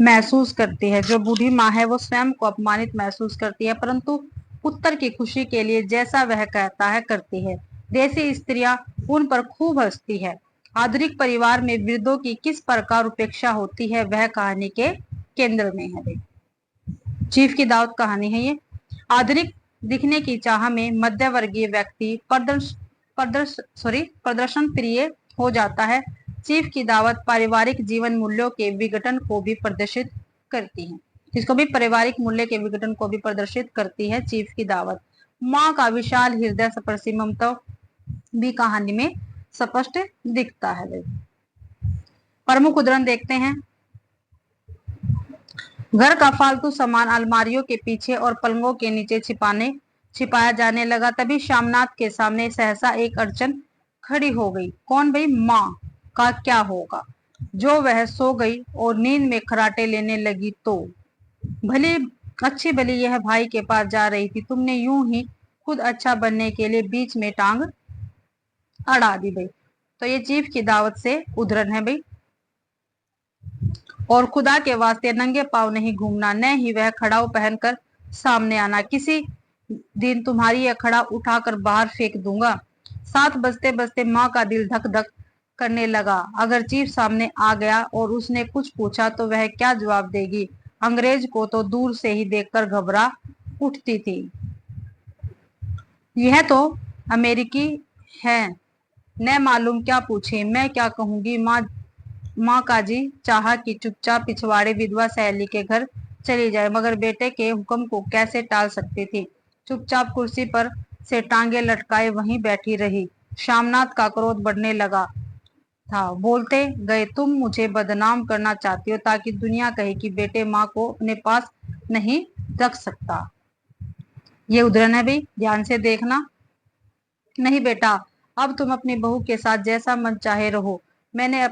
महसूस करती है। जो बूढ़ी माँ है वो स्वयं को अपमानित महसूस करती है, परंतु पुत्र की खुशी के लिए जैसा वह कहता है करती है। देसी स्त्रियां उन पर खूब हंसती है। आधुनिक परिवार में वृद्धों की किस प्रकार उपेक्षा होती है वह कहानी के केंद्र में है। चीफ की दावत कहानी है ये। आधुनिक दिखने की चाह में मध्यवर्गीय व्यक्ति प्रदर्शन प्रिय हो जाता है। चीफ की दावत पारिवारिक जीवन मूल्यों के विघटन को भी प्रदर्शित करती है। इसको भी पारिवारिक मूल्य के विघटन को भी प्रदर्शित करती है चीफ की दावत। माँ का विशाल हृदय स्पर्शी ममता भी कहानी में स्पष्ट दिखता है। प्रमुख उदाहरण देखते हैं। घर का फालतू सामान अलमारियों के पीछे और पलंगों के नीचे छिपाया जाने लगा। तभी श्यामनाथ के सामने सहसा एक अड़चन खड़ी हो गई। कौन भाई? माँ का क्या होगा? जो वह सो गई और नींद में खराटे लेने लगी तो भली अच्छी भली यह भाई के पास जा रही थी, तुमने यूं ही खुद अच्छा बनने के लिए बीच में टांग अड़ा दी भाई। तो ये चीफ की दावत से उदाहरण है भाई। और खुदा के वास्ते नंगे पांव नहीं घूमना, न ही वह खड़ाऊ पहनकर सामने आना। किसी दिन तुम्हारी यह खड़ा उठाकर बाहर फेंक दूंगा। 7 बजते बजते माँ का दिल धक धक करने लगा। अगर चीफ सामने आ गया और उसने कुछ पूछा तो वह क्या जवाब देगी? अंग्रेज को तो दूर से ही देखकर घबरा उठती थी। यह तो अमेरिकी है, न मालूम क्या पूछे, मैं क्या कहूंगी। माँ काजी चाहा कि चुपचाप पिछवाड़े विधवा सहेली के घर चली जाए, मगर बेटे के हुक्म को कैसे टाल सकती थी। चुपचाप कुर्सी पर से टांगे लटकाए वहीं बैठी रही। श्यामनाथ का क्रोध बढ़ने लगा था। बोलते गए, तुम मुझे बदनाम करना चाहती हो ताकि दुनिया कहे कि बेटे माँ को अपने पास नहीं रख सकता। ये उदाहरण है भाई, ध्यान से देखना। नहीं बेटा, अब तुम अपनी बहू के साथ जैसा मन चाहे रहो। मैंने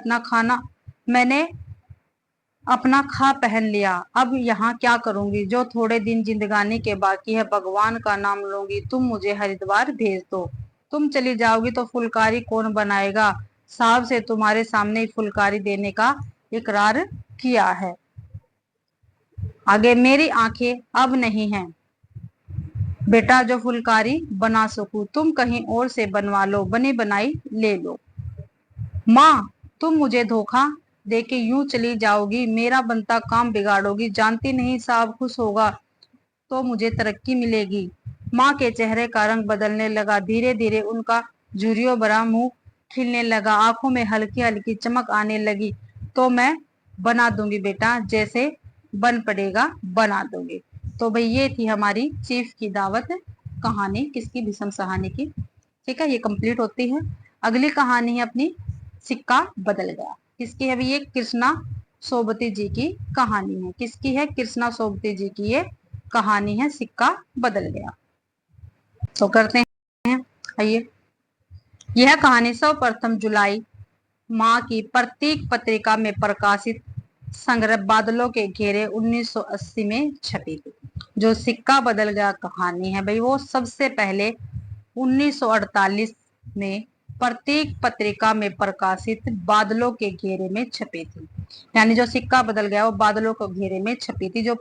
अपना खा पहन लिया, अब यहाँ क्या करूंगी? जो थोड़े दिन जिंदगानी के बाकी है भगवान का नाम लूंगी। तुम मुझे हरिद्वार भेज दो। तुम चली जाओगी तो फुलकारी कौन बनाएगा? साहब से तुम्हारे सामने ही फुलकारी देने का इकरार किया है। आगे, मेरी आंखें अब नहीं हैं बेटा जो फुलकारी बना सकूं, तुम कहीं और से बनवा लो, बनी बनाई ले लो। माँ, तुम मुझे धोखा देके यूं चली जाओगी, मेरा बनता काम बिगाड़ोगी। जानती नहीं साहब खुश होगा तो मुझे तरक्की मिलेगी। माँ के चेहरे का रंग बदलने लगा। धीरे धीरे उनका झुर्रियों भरा मुंह खिलने लगा, आंखों में हल्की हल्की चमक आने लगी। तो मैं बना दूंगी बेटा, जैसे बन पड़ेगा बना दूंगी। तो भाई ये थी हमारी चीफ की दावत कहानी, किसकी? भीष्म सहानी की। ठीक है, ये कंप्लीट होती है। अगली कहानी है अपनी सिक्का बदल गया। किसकी है? ये कृष्णा सोबती जी की कहानी है। किसकी है? कृष्णा सोबती जी की ये कहानी है, सिक्का बदल गया। तो करते हैं, आइए। यह कहानी सर्वप्रथम जुलाई माह की प्रतीक पत्रिका में प्रकाशित संग्रह बादलों के घेरे 1980 में छपी थी। जो सिक्का बदल गया कहानी है भाई, वो सबसे पहले 1948 में प्रतीक पत्रिका में प्रकाशित बादलों के घेरे में छपी थी। यानी जो सिक्का बदल गया वो बादलों के घेरे में छपी थी, जो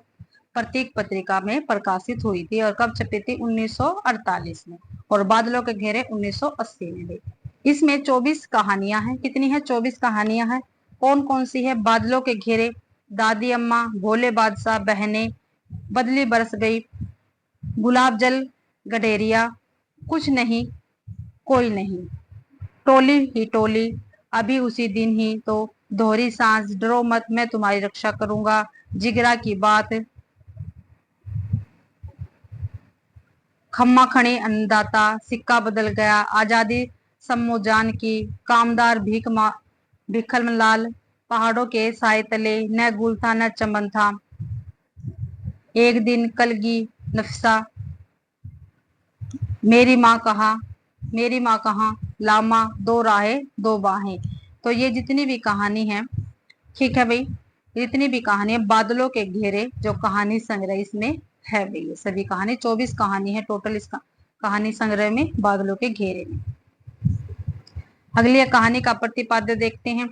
प्रतीक पत्रिका में प्रकाशित हुई थी। और कब छपी थी? 1948 में। और बादलों के घेरे 1980 में भी। इसमें 24 कहानियां हैं। कितनी है? 24 कहानियां हैं। कौन कौन सी है? बादलों के घेरे, दादी अम्मा, भोले बादशाह, बहनें, बदली बरस गई, गुलाब जल गडेरिया, कुछ नहीं कोई नहीं, टोली ही टोली, अभी उसी दिन ही तो, दोहरी सांस, डरो मत मैं तुम्हारी रक्षा करूंगा, जिगरा की बात, खम्मा खड़ी अन्नदाता, सिक्का बदल गया, आजादी सम्मोजान की, कामदार भिखल लाल, पहाड़ों के साए तले, न गुल था न चमन था, एक दिन कलगी नफसा, मेरी माँ कहाँ, लामा, दो राहें दो बाहें। तो ये जितनी भी कहानी है, ठीक है भाई, जितनी भी कहानी है बादलों के घेरे जो कहानी संग्रह इसमें है भाई, ये सभी कहानी 24 कहानी है टोटल इस कहानी संग्रह में, बादलों के घेरे में। अगली कहानी का प्रतिपाद्य देखते हैं।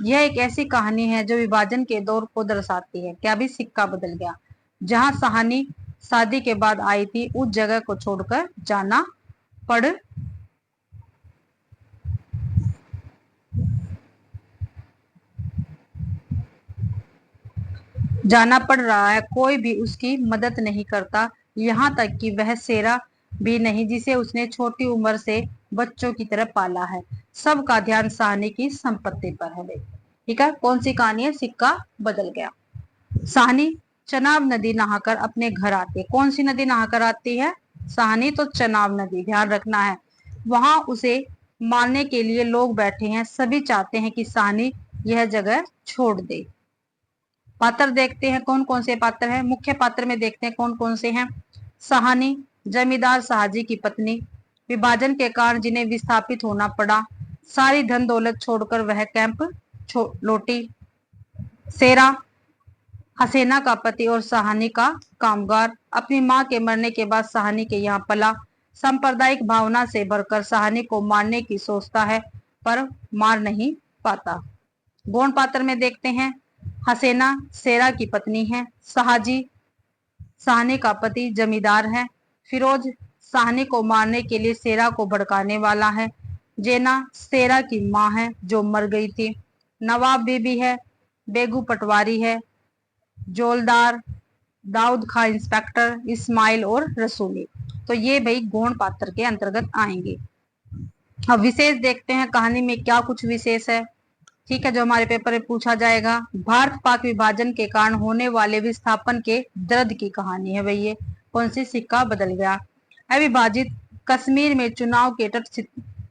यह एक ऐसी कहानी है जो विभाजन के दौर को दर्शाती है। क्या भी? सिक्का बदल गया। जहां सहानी शादी के बाद आई थी उस जगह को छोड़कर जाना पड़ रहा है। कोई भी उसकी मदद नहीं करता। यहाँ तक कि वह सेरा भी नहीं जिसे उसने छोटी उम्र से बच्चों की तरह पाला है। सबका ध्यान साहनी की संपत्ति पर है भाई। ठीक है, कौन सी कहानी है? सिक्का बदल गया। साहनी चनाब नदी नहाकर अपने घर आती है। कौन सी नदी नहाकर आती है? साहनी तो चनाब नदी, ध्यान रखना है। वहां उसे मारने के लिए लोग बैठे हैं। सभी चाहते हैं कि साहनी यह जगह छोड़ दे। पात्र देखते हैं कौन कौन से पात्र हैं। मुख्य पात्र में देखते हैं कौन कौन से हैं। साहनी जमींदार शाहजी की पत्नी, विभाजन के कारण जिन्हें विस्थापित होना पड़ा, सारी धन दौलत छोड़कर वह कैंप लौटी। सेरा हसीना का पति और साहनी का कामगार, अपनी मां के मरने के बाद साहनी के यहाँ पला। सांप्रदायिक भावना से भरकर साहनी को मारने की सोचता है पर मार नहीं पाता। गौण पात्र में देखते हैं। हसीना सेरा की पत्नी है। शाहजी साहनी का पति जमींदार है। फिरोज साहनी को मारने के लिए सेरा को भड़काने वाला है। जेना सेरा की मां है जो मर गई थी। नवाब बीबी है। बेगू पटवारी है। जोलदार, दाऊद खां इंस्पेक्टर, इस्माइल और रसूली। तो ये भाई गौण पात्र के अंतर्गत आएंगे। अब विशेष देखते हैं कहानी में क्या कुछ विशेष है। ठीक है, जो हमारे पेपर में पूछा जाएगा। भारत पाक विभाजन के कारण होने वाले विस्थापन के दर्द की कहानी है भाई। ये कौन सी? सिक्का बदल गया। अविभाजित कश्मीर में चुनाव के तट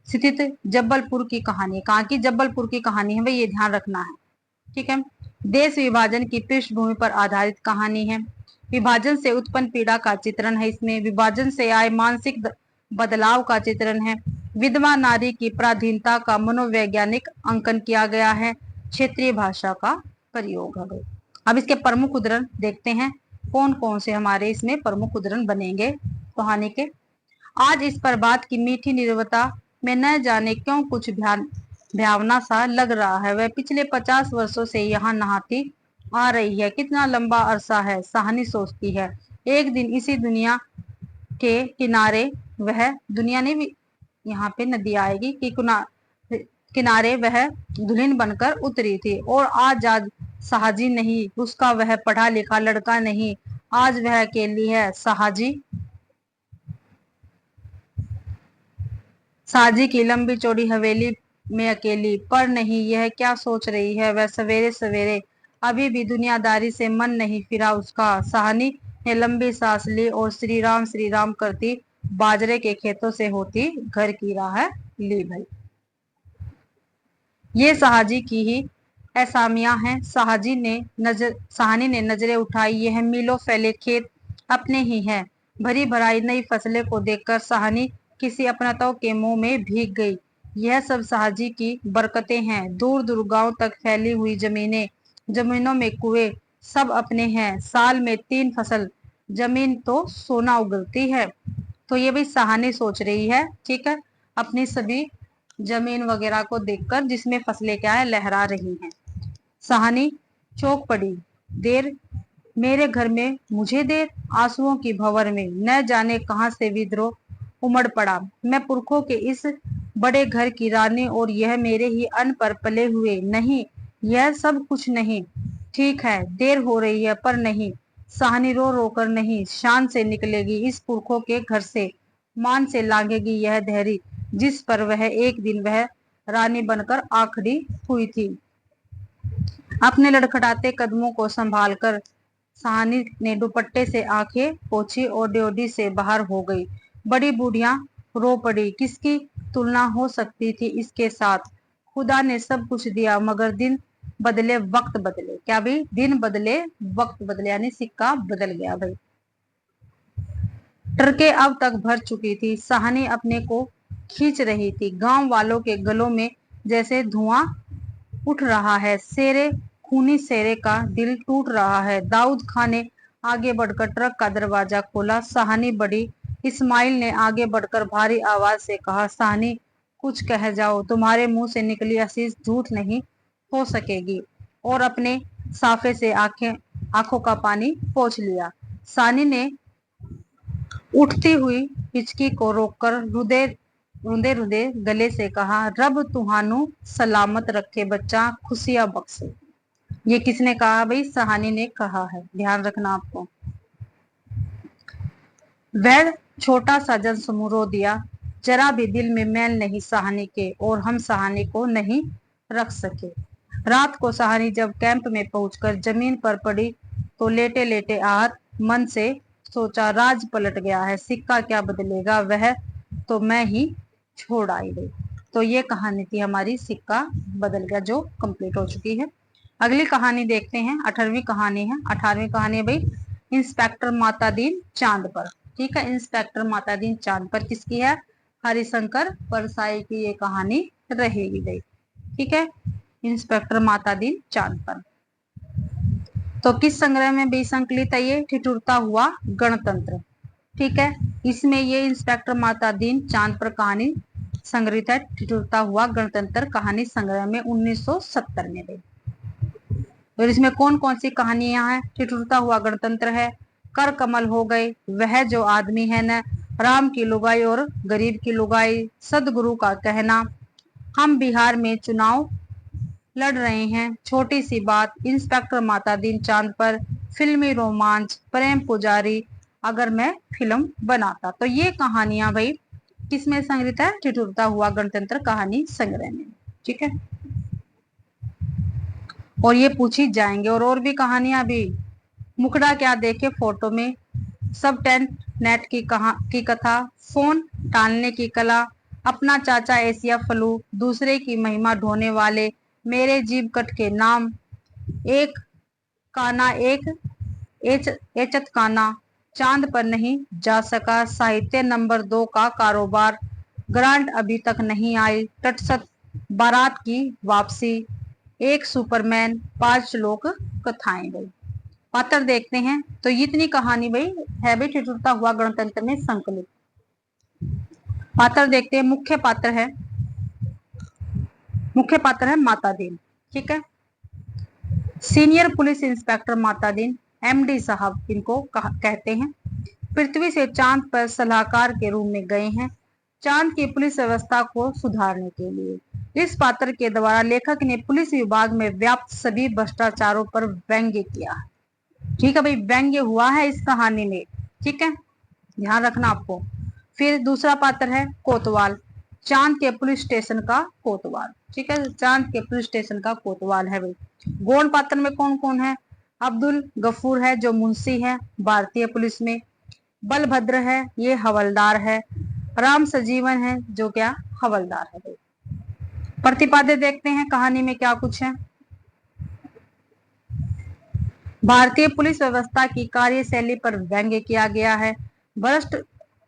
स्थित जबलपुर की कहानी। कहाँ की? जबलपुर की कहानी है भाई, ये ध्यान रखना है। ठीक है। देश विभाजन की पृष्ठभूमि पर आधारित कहानी है। विभाजन से उत्पन्न पीड़ा का चित्रण है इसमें। विभाजन से आए मानसिक बदलाव का चित्रण है। विधवा नारी की पराधीनता का मनोवैज्ञानिक अंकन किया गया है। क्षेत्रीय भाषा का प्रयोग है। अब इसके प्रमुख उदाहरण देखते हैं कौन कौन से हमारे इसमें प्रमुख उदाहरण बनेंगे कहानी के। आज इस प्रभात की मीठी निर्वता में न जाने क्यों कुछ भयावना सा लग रहा है। वह पिछले 50 वर्षों से यहाँ नहाती आ रही है। कितना लंबा अरसा है, साहनी सोचती है। एक दिन इसी दुनिया के किनारे वह, दुनिया ने भी यहाँ पे नदी आएगी कि किनारे वह दुल्हन बनकर उतरी थी। और आज शाहजी नहीं, उसका वह पढ़ा लिखा लड़का नहीं, आज वह अकेली है। शाहजी की लंबी चौड़ी हवेली में अकेली। पर नहीं, यह क्या सोच रही है? वह सवेरे सवेरे अभी भी दुनियादारी से मन नहीं फिरा उसका। साहनी ने लंबी सांस ली और श्री राम करती बाजरे के खेतों से होती घर की राह ली भाई। ये शाहजी की ही असामियां हैं। साहनी ने नजरें उठाई। यह मीलों फैले खेत अपने ही हैं। भरी भराई नई फसलें को देखकर साहनी किसी अपनत्व के मुंह में भीग गई। यह सब शाहजी की बरकतें हैं। दूर दूर गांव तक फैली हुई जमीनों में कुएं, सब अपने हैं। साल में 3 फसल, जमीन तो सोना उगलती है। तो ये भी साहनी सोच रही है। ठीक है, अपनी सभी जमीन वगैरह को देखकर जिसमें फसलें क्या है, लहरा रही हैं। साहनी चौंक पड़ी। देर, मेरे घर में मुझे देर। आंसुओं की भंवर में न जाने कहां से विद्रोह उमड़ पड़ा। मैं पुरखों के इस बड़े घर की रानी और यह मेरे ही अन्न पर पले हुए। नहीं, यह सब कुछ नहीं। ठीक है, देर हो रही है पर नहीं, साहनी रो रो कर नहीं, शान से निकलेगी इस पुरखों के घर से। मान से लांघेगी यह धैर्य जिस पर वह एक दिन वह रानी बनकर आ खड़ी हुई थी। अपने लड़खड़ाते कदमों को संभालकर साहनी ने दुपट्टे से आंखें पोंछी और ड्योढ़ी से बाहर हो गई। बड़ी बूढ़िया रो पड़ी। किसकी तुलना हो सकती थी इसके साथ? खुदा ने सब कुछ दिया मगर दिन बदले वक्त बदले। क्या भाई? दिन बदले वक्त बदले, यानी सिक्का बदल गया भाई। ट्रकें अब तक भर चुकी थी। साहनी अपने को खींच रही थी। गांव वालों के गलों में जैसे धुआं उठ रहा है। खूनी शेरे का दिल टूट रहा है। दाऊद खां ने आगे बढ़कर ट्रक का दरवाजा खोला। साहनी बढ़ी। इस्माइल ने आगे बढ़कर भारी आवाज से कहा, साहनी कुछ कह जाओ, तुम्हारे मुंह से निकली असीस झूठ नहीं हो सकेगी। और अपने साफे से आंखों का पानी पोंछ लिया। साहनी ने उठती हुई हिचकी को रोककर रुंदे रुंदे गले से कहा, रब तुहानू सलामत रखे बच्चा, खुशियां बख्शे। ये किसने कहा भाई? साहनी ने कहा है, ध्यान रखना आपको। वह छोटा सा जन समूह रो दिया, जरा भी दिल में मैल नहीं सहानी के, और हम सहानी को नहीं रख सके। रात को सहानी जब कैंप में पहुंचकर जमीन पर पड़ी तो लेटे लेटे आहत मन से सोचा, राज पलट गया है, सिक्का क्या बदलेगा, वह तो मैं ही छोड़ आई गई। तो ये कहानी थी हमारी सिक्का बदल गया, जो कंप्लीट हो चुकी है। अगली कहानी देखते हैं, 18वीं कहानी है। 18वीं कहानी है भाई इंस्पेक्टर मातादीन चांद पर। ठीक है, इंस्पेक्टर मातादीन चांद पर किसकी है? हरिशंकर परसाई की ये कहानी रहेगी भाई। ठीक है, इंस्पेक्टर मातादीन चांद पर। तो किस संग्रह में भी संकलित है ये? ठिठुरता हुआ गणतंत्र। ठीक है, इसमें ये इंस्पेक्टर मातादीन चांद पर कहानी संग्रहित है, ठिठुरता हुआ गणतंत्र कहानी संग्रह में 1970 में भी। और इसमें कौन कौन सी कहानियां हैं? ठिठुरता हुआ गणतंत्र है, कर कमल हो गए, वह जो आदमी है न, राम की लुगाई और गरीब की लुगाई, सदगुरु का कहना, हम बिहार में चुनाव लड़ रहे हैं, छोटी सी बात, इंस्पेक्टर मातादीन चांद पर, फिल्मी रोमांच, प्रेम पुजारी, अगर मैं फिल्म बनाता। तो ये कहानियां भाई किसमें संग्रहित है? ठिठुरता हुआ गणतंत्र कहानी संग्रह में। ठीक है, और ये पूछी जाएंगे। और भी कहानियां भी, मुखड़ा क्या देखे फोटो में, सब टेंट नेट की कथा, फोन टालने की कला, अपना चाचा एशिया फ्लू, दूसरे की महिमा ढोने वाले, मेरे जीव कट के नाम, एक काना एक एचत काना, चांद पर नहीं जा सका, साहित्य नंबर 2 का कारोबार, ग्रांट अभी तक नहीं आई, तटस्थ बारात की वापसी, एक सुपरमैन, 5 लोक कथाएं गई। पात्र देखते हैं। तो इतनी कहानी भाई है भाई ठिठुरता हुआ गणतंत्र में संकलित। पात्र देखते हैं। मुख्य पात्र है मातादीन। ठीक है, senior police inspector Matadin, MD साहब इनको कहते हैं, पृथ्वी से चांद पर सलाहकार के रूप में गए हैं, चांद की पुलिस व्यवस्था को सुधारने के लिए। इस पात्र के द्वारा लेखक ने पुलिस विभाग में व्याप्त सभी भ्रष्टाचारों पर व्यंग्य किया है। ठीक है भाई, व्यंग्य हुआ है इस कहानी में। ठीक है, ध्यान रखना आपको। फिर दूसरा पात्र है कोतवाल, चांद के पुलिस स्टेशन का कोतवाल। ठीक है, चांद के पुलिस स्टेशन का कोतवाल है भाई। गौण पात्र में कौन कौन है? अब्दुल गफूर है जो मुंशी है भारतीय पुलिस में, बलभद्र है ये हवलदार है, राम सजीवन है जो क्या हवलदार है भाई। प्रतिपाद्य देखते हैं कहानी में क्या कुछ है। भारतीय पुलिस व्यवस्था की कार्यशैली पर व्यंग्य किया गया है, भ्रष्ट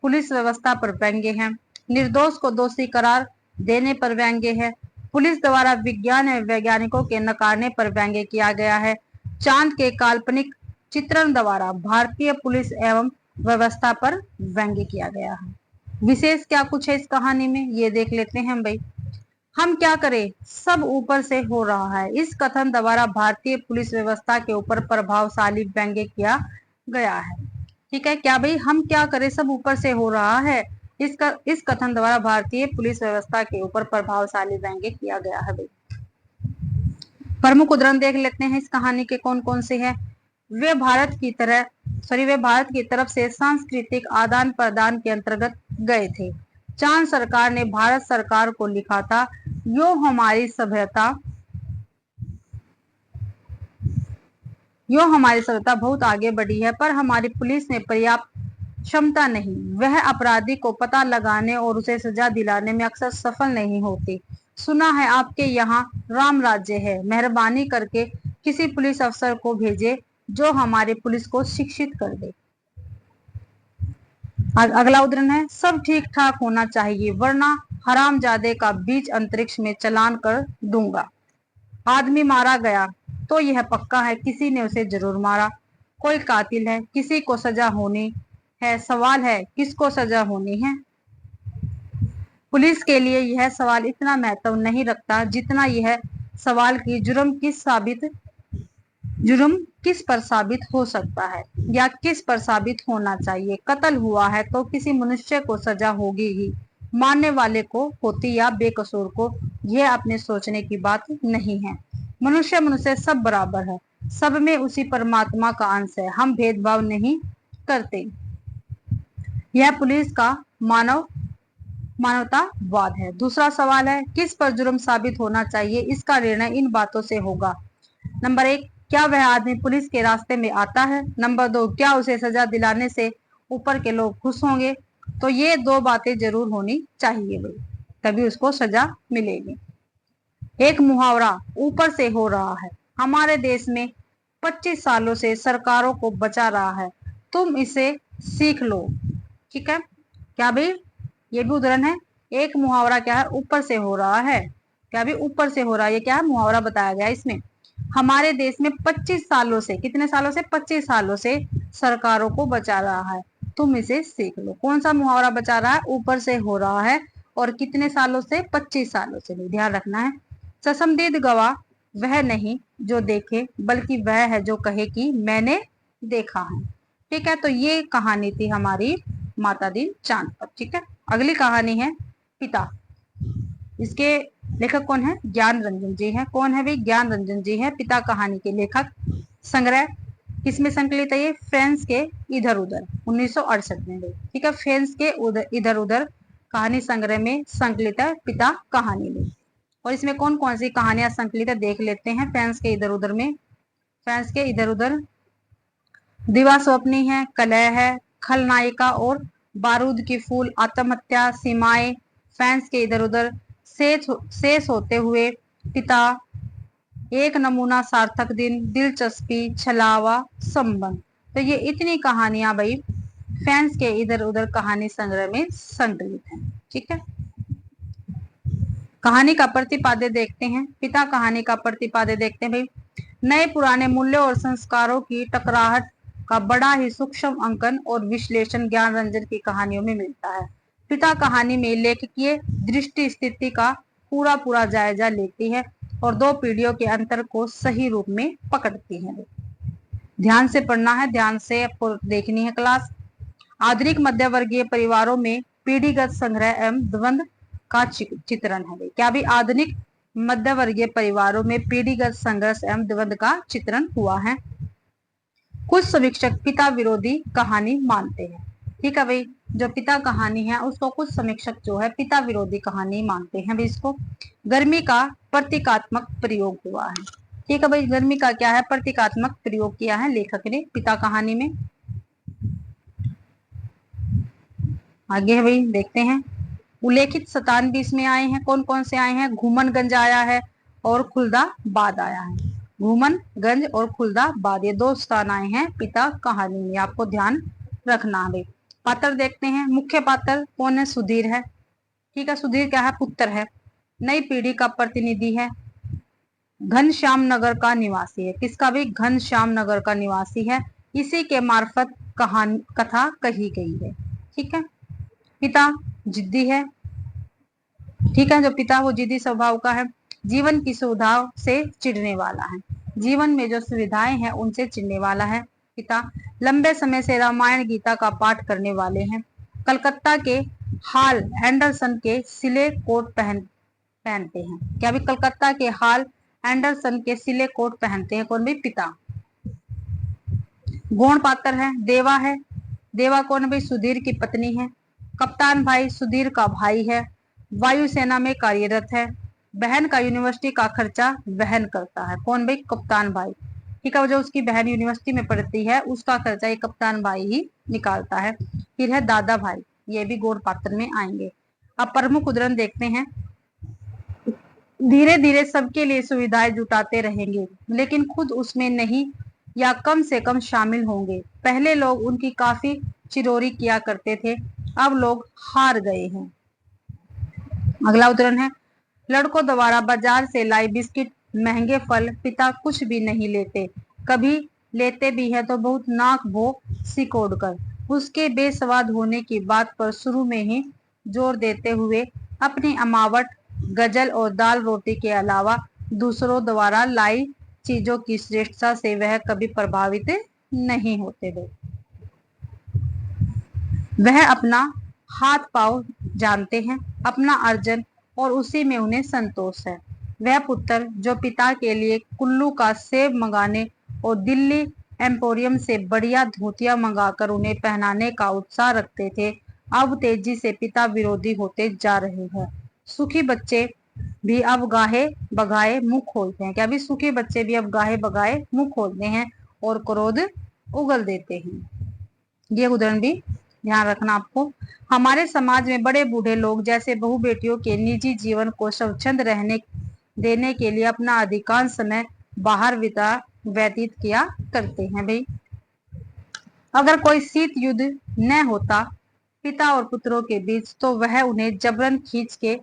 पुलिस व्यवस्था पर व्यंग्य है, निर्दोष को दोषी करार देने पर व्यंग्य है, पुलिस द्वारा विज्ञान एवं वैज्ञानिकों के नकारने पर व्यंग्य किया गया है, चांद के काल्पनिक चित्रण द्वारा भारतीय पुलिस एवं व्यवस्था पर व्यंग्य किया गया है। विशेष क्या कुछ है इस कहानी में, ये देख लेते हैं भाई। हम क्या करें, सब ऊपर से हो रहा है, इस कथन द्वारा भारतीय पुलिस व्यवस्था के ऊपर प्रभावशाली व्यंग्य किया गया है। ठीक है, क्या भाई, हम क्या करें, सब ऊपर से हो रहा है, इस कथन द्वारा भारतीय पुलिस व्यवस्था के ऊपर प्रभावशाली व्यंग्य किया गया है भाई। प्रमुख उदाहरण देख लेते हैं इस कहानी के कौन कौन से हैं। वे भारत की तरफ से सांस्कृतिक आदान प्रदान के अंतर्गत गए थे। चांद सरकार ने भारत सरकार को लिखा था, यो हमारी सभ्यता बहुत आगे बढ़ी है, पर हमारी पुलिस में पर्याप्त क्षमता नहीं, वह अपराधी को पता लगाने और उसे सजा दिलाने में अक्सर सफल नहीं होती। सुना है आपके यहाँ राम राज्य है, मेहरबानी करके किसी पुलिस अफसर को भेजे जो हमारी पुलिस को शिक्षित कर दे। अगला उदाहरण है, सब ठीक ठाक होना चाहिए वरना हरामजादे का बीच अंतरिक्ष में चलान कर दूंगा। आदमी मारा गया तो यह पक्का है किसी ने उसे जरूर मारा, कोई कातिल है, किसी को सजा होनी है, सवाल है किसको सजा होनी है। पुलिस के लिए यह सवाल इतना महत्व नहीं रखता जितना यह सवाल कि जुर्म किस पर साबित हो सकता है या किस पर साबित होना चाहिए। कत्ल हुआ है तो किसी मनुष्य को सजा होगी ही, मारने वाले को होती या बेकसूर को, यह अपने सोचने की बात नहीं है। मनुष्य सब बराबर है, सब में उसी परमात्मा का अंश है, हम भेदभाव नहीं करते। यह पुलिस का मानवतावाद है। दूसरा सवाल है, किस पर जुर्म साबित होना चाहिए, इसका निर्णय इन बातों से होगा। नंबर 1, क्या वह आदमी पुलिस के रास्ते में आता है। नंबर 2, क्या उसे सजा दिलाने से ऊपर के लोग खुश होंगे। तो ये दो बातें जरूर होनी चाहिए भाई, तभी उसको सजा मिलेगी। एक मुहावरा ऊपर से हो रहा है, हमारे देश में 25 सालों से सरकारों को बचा रहा है, तुम इसे सीख लो। ठीक है, क्या भाई, ये भी उदाहरण है। एक मुहावरा क्या है, ऊपर से हो रहा है। क्या भी ऊपर से हो रहा है, ये क्या है, मुहावरा बताया गया इसमें। हमारे देश में 25 सालों से, कितने सालों से, 25 सालों से सरकारों को बचा रहा है, तुम इसे सीख लो। कौन सा मुहावरा बचा रहा है, ऊपर से हो रहा है, और कितने सालों से, 25 सालों से। नहीं, ध्यान रखना है। ससमदीद गवाह वह नहीं जो देखे, बल्कि वह है जो कहे कि मैंने देखा है। ठीक है, तो ये कहानी थी हमारी माता दी चांद पर। ठीक है, अगली कहानी है पिता। इसके लेखक कौन है, ज्ञान रंजन जी हैं। कौन है भाई, ज्ञान रंजन जी हैं, पिता कहानी के लेखक। संग्रह किसमें संकलित है, ये फ्रांस के इधर उधर 1968 में। ठीक है, फ्रांस के इधर उधर कहानी संग्रह में संकलित है पिता कहानी में। और इसमें कौन कौन सी कहानियां संकलित है देख लेते हैं। फ्रांस के इधर उधर में, फ्रांस के इधर उधर दिवा स्वप्नी है, कलह है, खलनायिका और बारूद की फूल, आत्महत्या, सीमाएं, फैंस के इधर उधर, शेष होते हुए, पिता, एक नमूना, सार्थक दिन, दिलचस्पी, छलावा, संबंध। तो ये इतनी कहानियां भाई फैंस के इधर उधर कहानी संग्रह में संकलित है। ठीक है, कहानी का प्रतिपाद्य देखते हैं। पिता कहानी का प्रतिपाद्य देखते हैं भाई। नए पुराने मूल्यों और संस्कारों की टकराहट का बड़ा ही सूक्ष्म अंकन और विश्लेषण ज्ञान रंजन की कहानियों में मिलता है। पिता कहानी में लेखकीय दृष्टि स्थिति का पूरा पूरा जायजा लेती है और दो पीढ़ियों के अंतर को सही रूप में पकड़ती है। ध्यान से पढ़ना है, ध्यान से आपको देखनी है क्लास। आधुनिक मध्यवर्गीय परिवारों में पीढ़ीगत संग्रह एवं द्वंद्व का चित्रण है। क्या भी आधुनिक मध्यवर्गीय परिवारों में पीढ़ीगत संघर्ष एवं द्वंद्व का चित्रण हुआ है। कुछ समीक्षक पिता विरोधी कहानी मानते हैं। ठीक है भाई, जो पिता कहानी है उसको कुछ समीक्षक जो है पिता विरोधी कहानी मानते हैं भाई। इसको गर्मी का प्रतीकात्मक प्रयोग हुआ है। ठीक है भाई, गर्मी का क्या है, प्रतीकात्मक प्रयोग किया है लेखक ने पिता कहानी में। आगे है भाई, देखते हैं। उल्लेखित 97 इसमें आए हैं। कौन कौन से आए हैं, घूमनगंज आया है और खुलदाबाद आया है। घूमनगंज और खुलदाबाद, ये दो स्थान आए हैं पिता कहानी में, आपको ध्यान रखना है। पात्र देखते हैं। मुख्य पात्र कौन है, सुधीर है। ठीक है, सुधीर क्या है, पुत्र है, नई पीढ़ी का प्रतिनिधि है, घनश्याम नगर का निवासी है। किसका भी, घनश्याम नगर का निवासी है, इसी के मार्फत कहानी कथा कही गई है। ठीक है, पिता जिद्दी है। ठीक है, जो पिता वो जिद्दी स्वभाव का है, जीवन की सुविधाओं से चिढ़ने वाला है, जीवन में जो सुविधाएं हैं उनसे चिढ़ने वाला है पिता। लंबे समय से रामायण गीता का पाठ करने वाले हैं। कलकत्ता के हाल एंडरसन के सिले कोट पहनते हैं। क्या भी, कलकत्ता के हाल एंडरसन के सिले कोट पहनते हैं। कौन भी, पिता। गौण पात्र है, देवा है। देवा कौन भाई, सुधीर की पत्नी है। कप्तान भाई सुधीर का भाई है, वायुसेना में कार्यरत है, बहन का यूनिवर्सिटी का खर्चा वहन करता है। कौन भाई, कप्तान भाई। ठीक है, जो उसकी बहन यूनिवर्सिटी में पढ़ती है उसका खर्चा ये कप्तान भाई ही निकालता है। फिर है दादा भाई, ये भी गौण पात्र में आएंगे। अब प्रमुख उदाहरण देखते हैं। धीरे धीरे सबके लिए सुविधाएं जुटाते रहेंगे, लेकिन खुद उसमें नहीं या कम से कम शामिल होंगे। पहले लोग उनकी काफी चिरोरी किया करते थे, अब लोग हार गए हैं। अगला उदाहरण है। लड़कों द्वारा बाजार से लाई बिस्किट, महंगे फल, पिता कुछ भी नहीं लेते, कभी लेते भी है तो बहुत नाक भो सिकोड़ कर। उसके बेस्वाद होने की बात पर शुरू में ही जोर देते हुए अपनी अमावट, गजल और दाल रोटी के अलावा दूसरों द्वारा लाई चीजों की श्रेष्ठता से वह कभी प्रभावित नहीं होते थे। वह अपना हाथ पांव जानते हैं, अपना अर्जन, और उसी में उन्हें संतोष है। वह पुत्र जो पिता के लिए कुल्लू का सेब मंगाने और दिल्ली एम्पोरियम से बढ़िया धोतियां मंगाकर उन्हें पहनाने का उत्साह रखते थे, अब तेजी से पिता विरोधी होते जा रहे हैं। सुखी बच्चे भी अब गाहे बगाए मुंह खोलते हैं। क्या भी सुखी बच्चे भी अब गाहे बगाए मुंह खोलते हैं और क्रोध उगल देते हैं। ये उदाहरण भी ध्यान रखना आपको। हमारे समाज में बड़े बूढ़े लोग जैसे बहू बेटियों के निजी जीवन को स्वच्छंद रहने देने के लिए अपना अधिकांश समय बाहर व्यतीत किया करते हैं। भाई अगर कोई शीत युद्ध न होता पिता और पुत्रों के बीच, तो वह उन्हें जबरन खींच के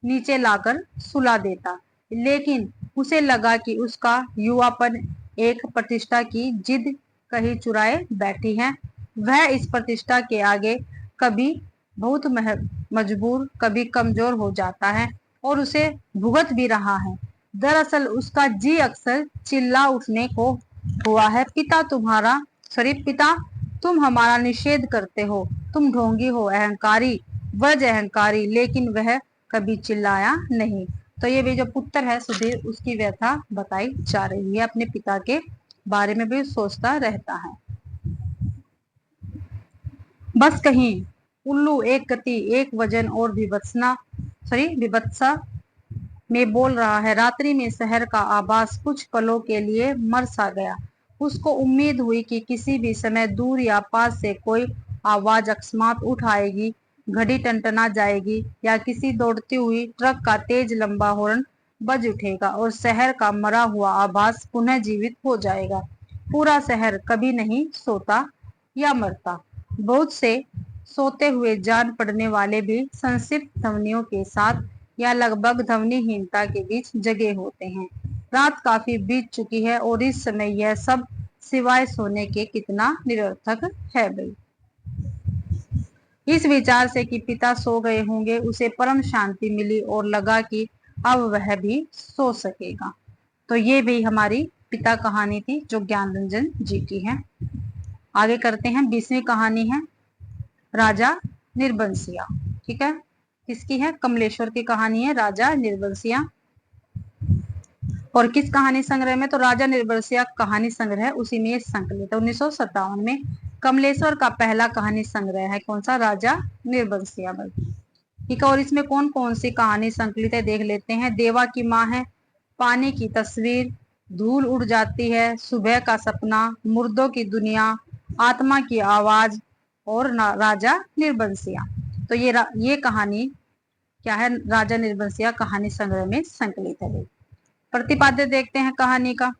नीचे लाकर सुला देता, लेकिन उसे लगा कि उसका युवापन एक प्रतिष्ठा की जिद कहीं चुराए बैठी है। वह इस प्रतिष्ठा के आगे कभी बहुत मजबूर, कभी कमजोर हो जाता है और उसे भुगत भी रहा है। दरअसल उसका जी अक्सर चिल्ला उठने को हुआ है, पिता तुम हमारा निषेध करते हो, तुम ढोंगी हो, अहंकारी, वज अहंकारी, लेकिन वह कभी चिल्लाया नहीं। तो ये भी जो पुत्र है सुधीर, उसकी व्यथा बताई जा रही है, अपने पिता के बारे में भी सोचता रहता है। बस कहीं उल्लू एक गति, एक वजन और विभत्सा में बोल रहा है। रात्रि में शहर का आवास कुछ पलों के लिए मर सा गया। उसको उम्मीद हुई कि किसी भी समय दूर या पास से कोई आवाज अकस्मात उठ आएगी, घड़ी टनटना जाएगी या किसी दौड़ती हुई ट्रक का तेज लंबा हॉर्न बज उठेगा और शहर का मरा हुआ आभास पुनः जीवित हो जाएगा। पूरा शहर कभी नहीं सोता या मरता। बहुत से सोते हुए जान पड़ने वाले भी संक्षिप्त ध्वनियों के साथ या लगभग ध्वनिहीनता के बीच जगे होते हैं। रात काफी बीत चुकी है और इस समय यह सब सिवाय सोने के कितना निरर्थक है। भाई इस विचार से कि पिता सो गए होंगे उसे परम शांति मिली और लगा कि अब वह भी सो सकेगा। तो ये भी हमारी पिता कहानी थी जो ज्ञान रंजन जी की है। आगे करते हैं। 20वीं कहानी है राजा निर्बंसिया। ठीक है, किसकी है? कमलेश्वर की कहानी है राजा निर्बंसिया। और किस कहानी संग्रह में? तो राजा निर्बंसिया कहानी संग्रह, उसी में संकलित है। 1957 में कमलेश्वर का पहला कहानी संग्रह है। कौन सा? राजा निर्बंसिया। ठीक है, और इसमें कौन कौन सी कहानी संकलित है देख लेते हैं। देवा की माँ है, पानी की तस्वीर, धूल उड़ जाती है, सुबह का सपना, मुर्दों की दुनिया, आत्मा की आवाज और राजा निर्बंसिया। तो ये कहानी क्या है? राजा निर्बंसिया कहानी संग्रह में संकलित है। प्रतिपाद्य देखते हैं कहानी का।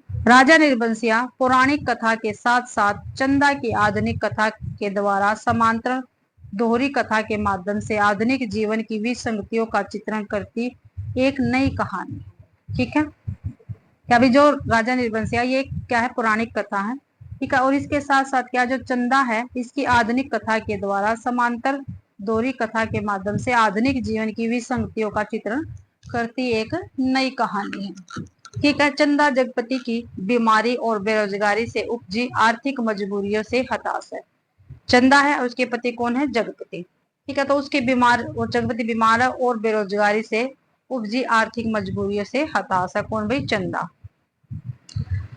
राजा निर्बंसिया पौराणिक कथा के साथ साथ चंदा की आधुनिक कथा के द्वारा समांतर दोहरी कथा के माध्यम से आधुनिक जीवन की विसंगतियों का चित्रण करती एक नई कहानी। ठीक है, क्या भी जो राजा निर्बंसिया ये क्या है? पौराणिक कथा है। ठीक है, और इसके साथ साथ क्या जो चंदा है इसकी आधुनिक कथा के द्वारा समांतर दोहरी कथा के माध्यम से आधुनिक जीवन की विसंगतियों का चित्रण करती एक नई कहानी है। ठीक है, चंदा जगपति की बीमारी और बेरोजगारी से उपजी आर्थिक मजबूरियों से हताश है। चंदा है और उसके पति कौन है? जगपति। ठीक है, तो उसके जगपति बीमार है और बेरोजगारी से उपजी आर्थिक मजबूरियों से हताश है। कौन भाई? चंदा।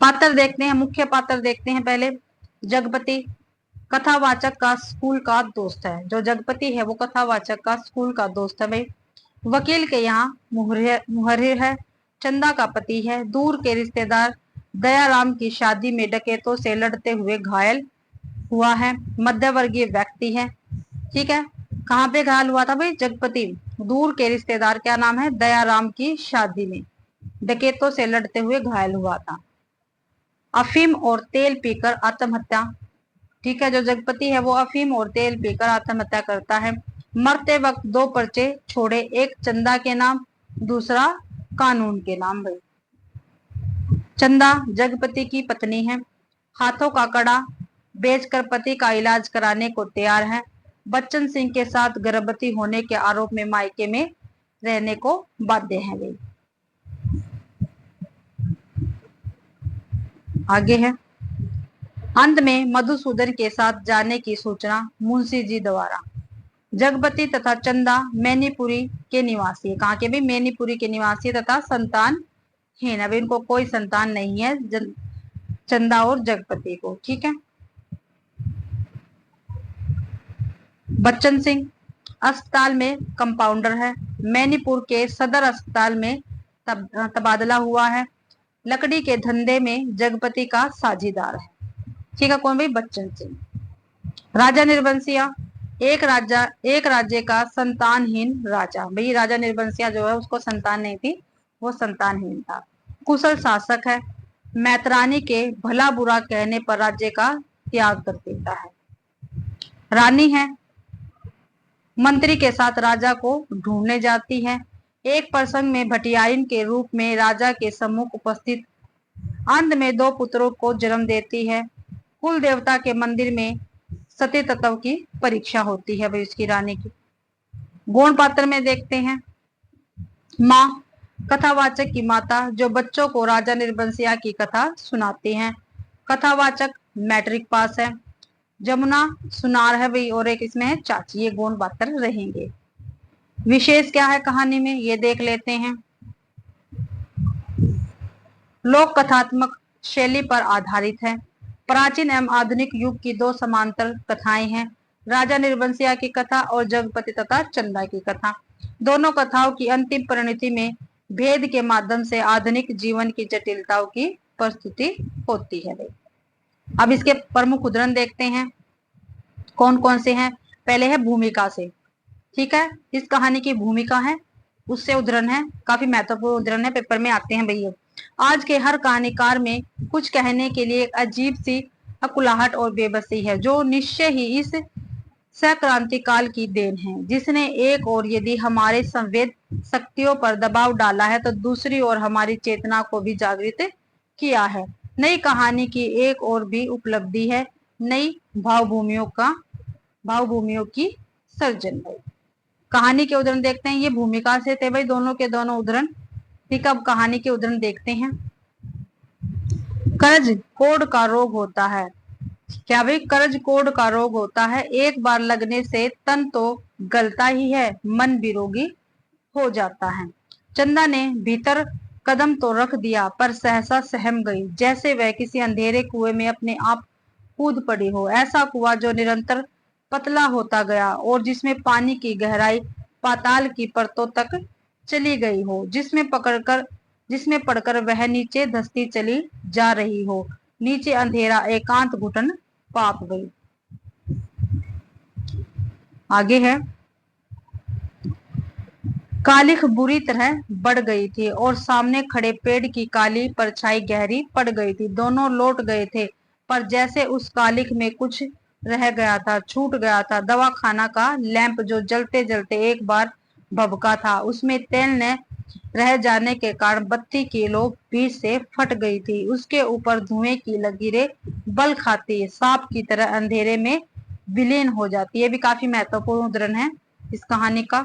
पात्र देखते हैं, मुख्य पात्र देखते हैं पहले। जगपति कथावाचक का स्कूल का दोस्त है। जो जगपति है वो कथावाचक का स्कूल का दोस्त है। भाई वकील के यहाँ मुहर्रिर है। चंदा का पति है। दूर के रिश्तेदार दयाराम की शादी में डकैतों से लड़ते हुए घायल हुआ है। मध्यवर्गीय व्यक्ति है। ठीक है, कहाँ पे घायल हुआ था भाई? जगपति दूर के रिश्तेदार, क्या नाम है? दयाराम की शादी में डकैतों से लड़ते हुए घायल हुआ था। अफीम और तेल पीकर आत्महत्या। ठीक है, जो जगपति है वो अफीम और तेल पीकर आत्महत्या करता है। मरते वक्त दो पर्चे छोड़े, एक चंदा के नाम, दूसरा कानून के नाम। भाई चंदा जगपति की पत्नी है। हाथों का कड़ा बेचकर पति का इलाज कराने को तैयार है। बच्चन सिंह के साथ गर्भवती होने के आरोप में मायके में रहने को बाध्य है। भाई आगे है। अंत में मधुसूदन के साथ जाने की सूचना मुंशी जी द्वारा। जगपति तथा चंदा मैनीपुरी के निवासी है। कहाँ के? भी मैनीपुरी के निवासी तथा संतान है। अब इनको कोई संतान नहीं है। चंदा और जगपति को। ठीक है। बच्चन सिंह अस्पताल में कंपाउंडर है। मैनीपुर के सदर अस्पताल में तबादला हुआ है। लकड़ी के धंधे में जगपति का साझीदार है। ठीक है, कौन भाई? बच्चन सिंह। राजा निर्बंसिया एक राज्य का संतानहीन राजा। भाई राजा निर्बंसिया जो है उसको संतान नहीं थी, वो संतानहीन था। कुशल शासक है। मैत्रानी के भला बुरा कहने पर राज्य का त्याग कर देता है। रानी है, मंत्री के साथ राजा को ढूंढने जाती है। एक प्रसंग में भटियाइन के रूप में राजा के सम्मुख उपस्थित अंत में 2 पुत्रों को जन्म देती है। कुल देवता के मंदिर में सती तत्व की परीक्षा होती है भाई उसकी रानी की। गौण पात्र में देखते हैं माँ, कथावाचक की माता जो बच्चों को राजा निर्बंसिया की कथा सुनाती हैं। कथावाचक मैट्रिक पास है। जमुना सुनार है भाई, और एक इसमें है चाची। ये गौण पात्र रहेंगे। विशेष क्या है कहानी में ये देख लेते हैं। लोक कथात्मक शैली पर आधारित है। प्राचीन एवं आधुनिक युग की 2 समांतर कथाएं हैं, राजा निर्बंसिया की कथा और जगपति तथा चंदा की कथा। दोनों कथाओं की अंतिम परिणति में भेद के माध्यम से आधुनिक जीवन की जटिलताओं की प्रस्तुति होती है। अब इसके प्रमुख उदाहरण देखते हैं कौन कौन से हैं। पहले है भूमिका से। ठीक है, इस कहानी की भूमिका है, उससे उदाहरण है, काफी महत्वपूर्ण उदाहरण है, पेपर में आते हैं भैया। आज के हर कहानीकार में कुछ कहने के लिए एक अजीब सी अकुलाहट और बेबसी है, जो निश्चय ही इस सक्रांति काल की देन है, जिसने एक और यदि हमारे संवेद शक्तियों पर दबाव डाला है तो दूसरी ओर हमारी चेतना को भी जागृत किया है। नई कहानी की एक और भी उपलब्धि है, नई भावभूमियों की सर्जन। भाई कहानी के उदाहरण देखते हैं, ये भूमिका से थे भाई दोनों के दोनों उदाहरण। ठीक, अब कहानी के उदाहरण देखते हैं। कर्ज कोढ़ का रोग होता है। क्या भाई? कर्ज कोढ़ का रोग होता है, एक बार लगने से तन तो गलता ही है, मन भी रोगी हो जाता है। चंदा ने भीतर कदम तो रख दिया पर सहसा सहम गई, जैसे वह किसी अंधेरे कुएं में अपने आप कूद पड़ी हो। ऐसा कुआं जो निरंतर पतला होता गया और जिसमें पानी की गहराई पाताल की परतों तक चली गई हो, जिसमें पड़कर वह नीचे धसती चली जा रही हो। नीचे अंधेरा एकांत घुटन पाप गई। आगे है, कालिख बुरी तरह बढ़ गई थी और सामने खड़े पेड़ की काली परछाई गहरी पड़ गई थी। दोनों लौट गए थे, पर जैसे उस कालिख में कुछ रह गया था, छूट गया था। दवा खाना का लैंप जो जलते जलते एक बार भभका था, उसमें तेल न रह जाने के कारण बत्ती की लो बीच से फट गई थी। उसके ऊपर धुएं की लकीरें बल खाती सांप की तरह अंधेरे में विलीन हो जाती है। ये भी काफी महत्वपूर्ण उदाहरण है इस कहानी का।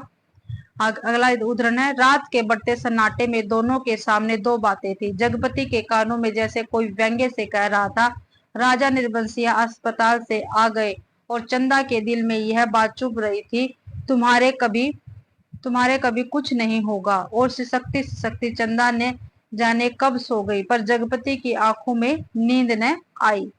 अगला उदाहरण है, रात के बढ़ते सन्नाटे में दोनों के सामने 2 बातें थी। जगपति के कानों में जैसे कोई व्यंग्य से कह रहा था, राजा निर्बंसिया अस्पताल से आ गए, और चंदा के दिल में यह बात चुभ रही थी, तुम्हारे कभी कुछ नहीं होगा। और सिसकती चंदा ने जाने कब सो गई, पर जगपति की आंखों में नींद न आई।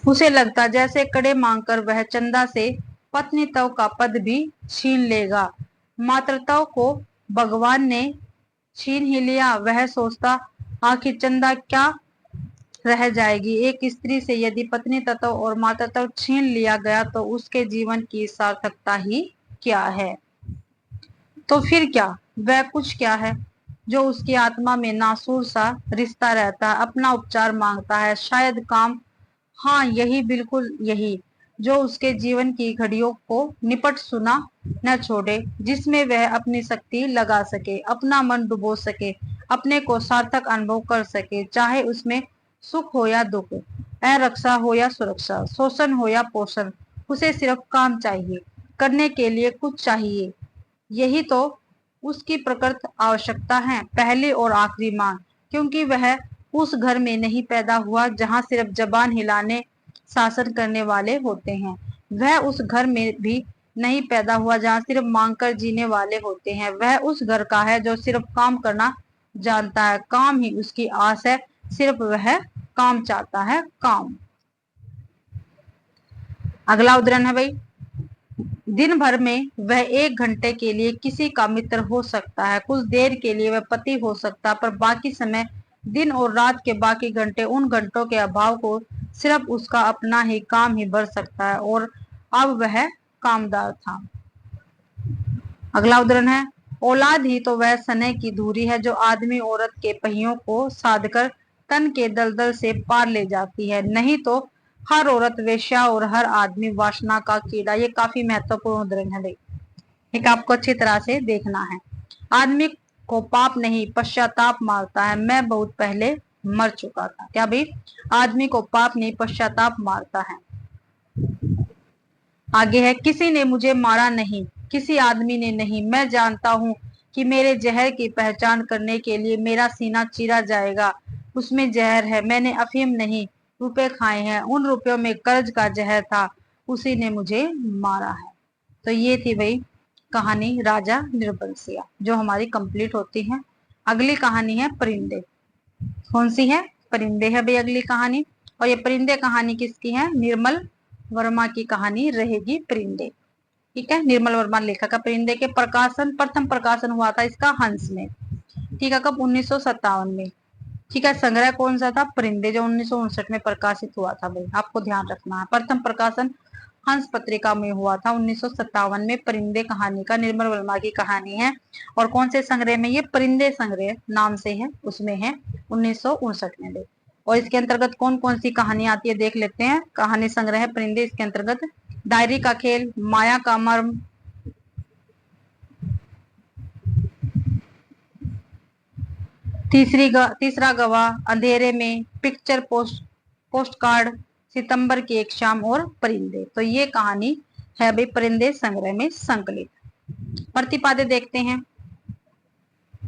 उसे लगता जैसे कड़े मांगकर वह चंदा से पत्नी तव का पद भी छीन लेगा। मातृत्व को भगवान ने छीन ही लिया। वह सोचता, आखिर चंदा क्या रह जाएगी। एक स्त्री से यदि पत्नी तत्व और मातृत्व छीन लिया गया तो उसके जीवन की सार्थकता ही क्या है। तो फिर क्या, वह कुछ क्या है जो उसकी आत्मा में नासूर सा रिश्ता रहता है, अपना उपचार मांगता है, शायद काम। हाँ, यही, बिल्कुल यही, जो उसके जीवन की घड़ियों को निपट सुना न छोड़े, जिसमें वह अपनी शक्ति लगा सके, अपना मन डुबो सके, अपने को सार्थक अनुभव कर सके, चाहे उसमें सुख हो या दुख, अरक्षा हो या सुरक्षा, शोषण हो या पोषण। उसे सिर्फ काम चाहिए, करने के लिए कुछ चाहिए। यही तो उसकी प्रकृत आवश्यकता है, पहली और आखिरी मांग। क्योंकि वह उस घर में नहीं पैदा हुआ जहां सिर्फ जबान हिलाने शासन करने वाले होते हैं। वह उस घर में भी नहीं पैदा हुआ जहां सिर्फ मांगकर जीने वाले होते हैं। वह उस घर का है जो सिर्फ काम करना जानता है। काम ही उसकी आस है, सिर्फ वह काम चाहता है, काम। अगला उदाहरण है भाई, दिन भर में वह 1 घंटे के लिए किसी का मित्र हो सकता है, कुछ देर के लिए वह पति हो सकता है, पर बाकी समय, दिन और रात के बाकी घंटे, उन घंटों के अभाव को सिर्फ उसका अपना ही काम ही भर सकता है, और अब वह कामदार था। अगला उदाहरण है, औलाद ही तो वह स्नेह की धुरी है जो आदमी औरत के पहियों को साधकर तन के दलदल से पार ले जाती है, नहीं तो हर औरत वेश्या और हर आदमी वासना का कीड़ा। ये काफी महत्वपूर्ण उदाहरण है भाई, एक आपको अच्छी तरह से देखना है। आदमी को पाप नहीं पश्चाताप मारता है, मैं बहुत पहले मर चुका था। क्या भाई, आदमी को पाप नहीं पश्चाताप मारता है। आगे है, किसी ने मुझे मारा नहीं, किसी आदमी ने नहीं, मैं जानता हूं कि मेरे जहर की पहचान करने के लिए मेरा सीना चीरा जाएगा, उसमें जहर है, मैंने अफीम नहीं रुपए खाए हैं, उन रुपयों में कर्ज का जहर था, उसी ने मुझे मारा है। तो ये थी भाई कहानी राजा निर्बलसिया, जो हमारी कंप्लीट होती है। अगली कहानी है परिंदे। कौन सी है? परिंदे है भाई अगली कहानी। और ये परिंदे कहानी किसकी है? निर्मल वर्मा की कहानी रहेगी परिंदे। ठीक है, निर्मल वर्मा लेखक है। परिंदे के प्रकाशन, प्रथम प्रकाशन हुआ था इसका हंस में। ठीक है, कब? 1957 में। ठीक है, संग्रह कौन सा था? परिंदे, जो 1959 में प्रकाशित हुआ था भाई, आपको ध्यान रखना है। प्रथम प्रकाशन हंस पत्रिका में हुआ था 1957 में। परिंदे कहानी का निर्मल वर्मा की कहानी है। और कौन से संग्रह में? ये परिंदे संग्रह नाम से है, उसमें है 1959 में। और इसके अंतर्गत कौन कौन सी कहानी आती है देख लेते हैं। कहानी संग्रह है परिंदे, इसके अंतर्गत डायरी का खेल, माया का मर्म, तीसरा गवाह, अंधेरे में, पिक्चर पोस्ट कार्ड, सितंबर की एक शाम और परिंदे। तो ये कहानी है भाई परिंदे संग्रह में संकलित। प्रतिपाद्य देखते हैं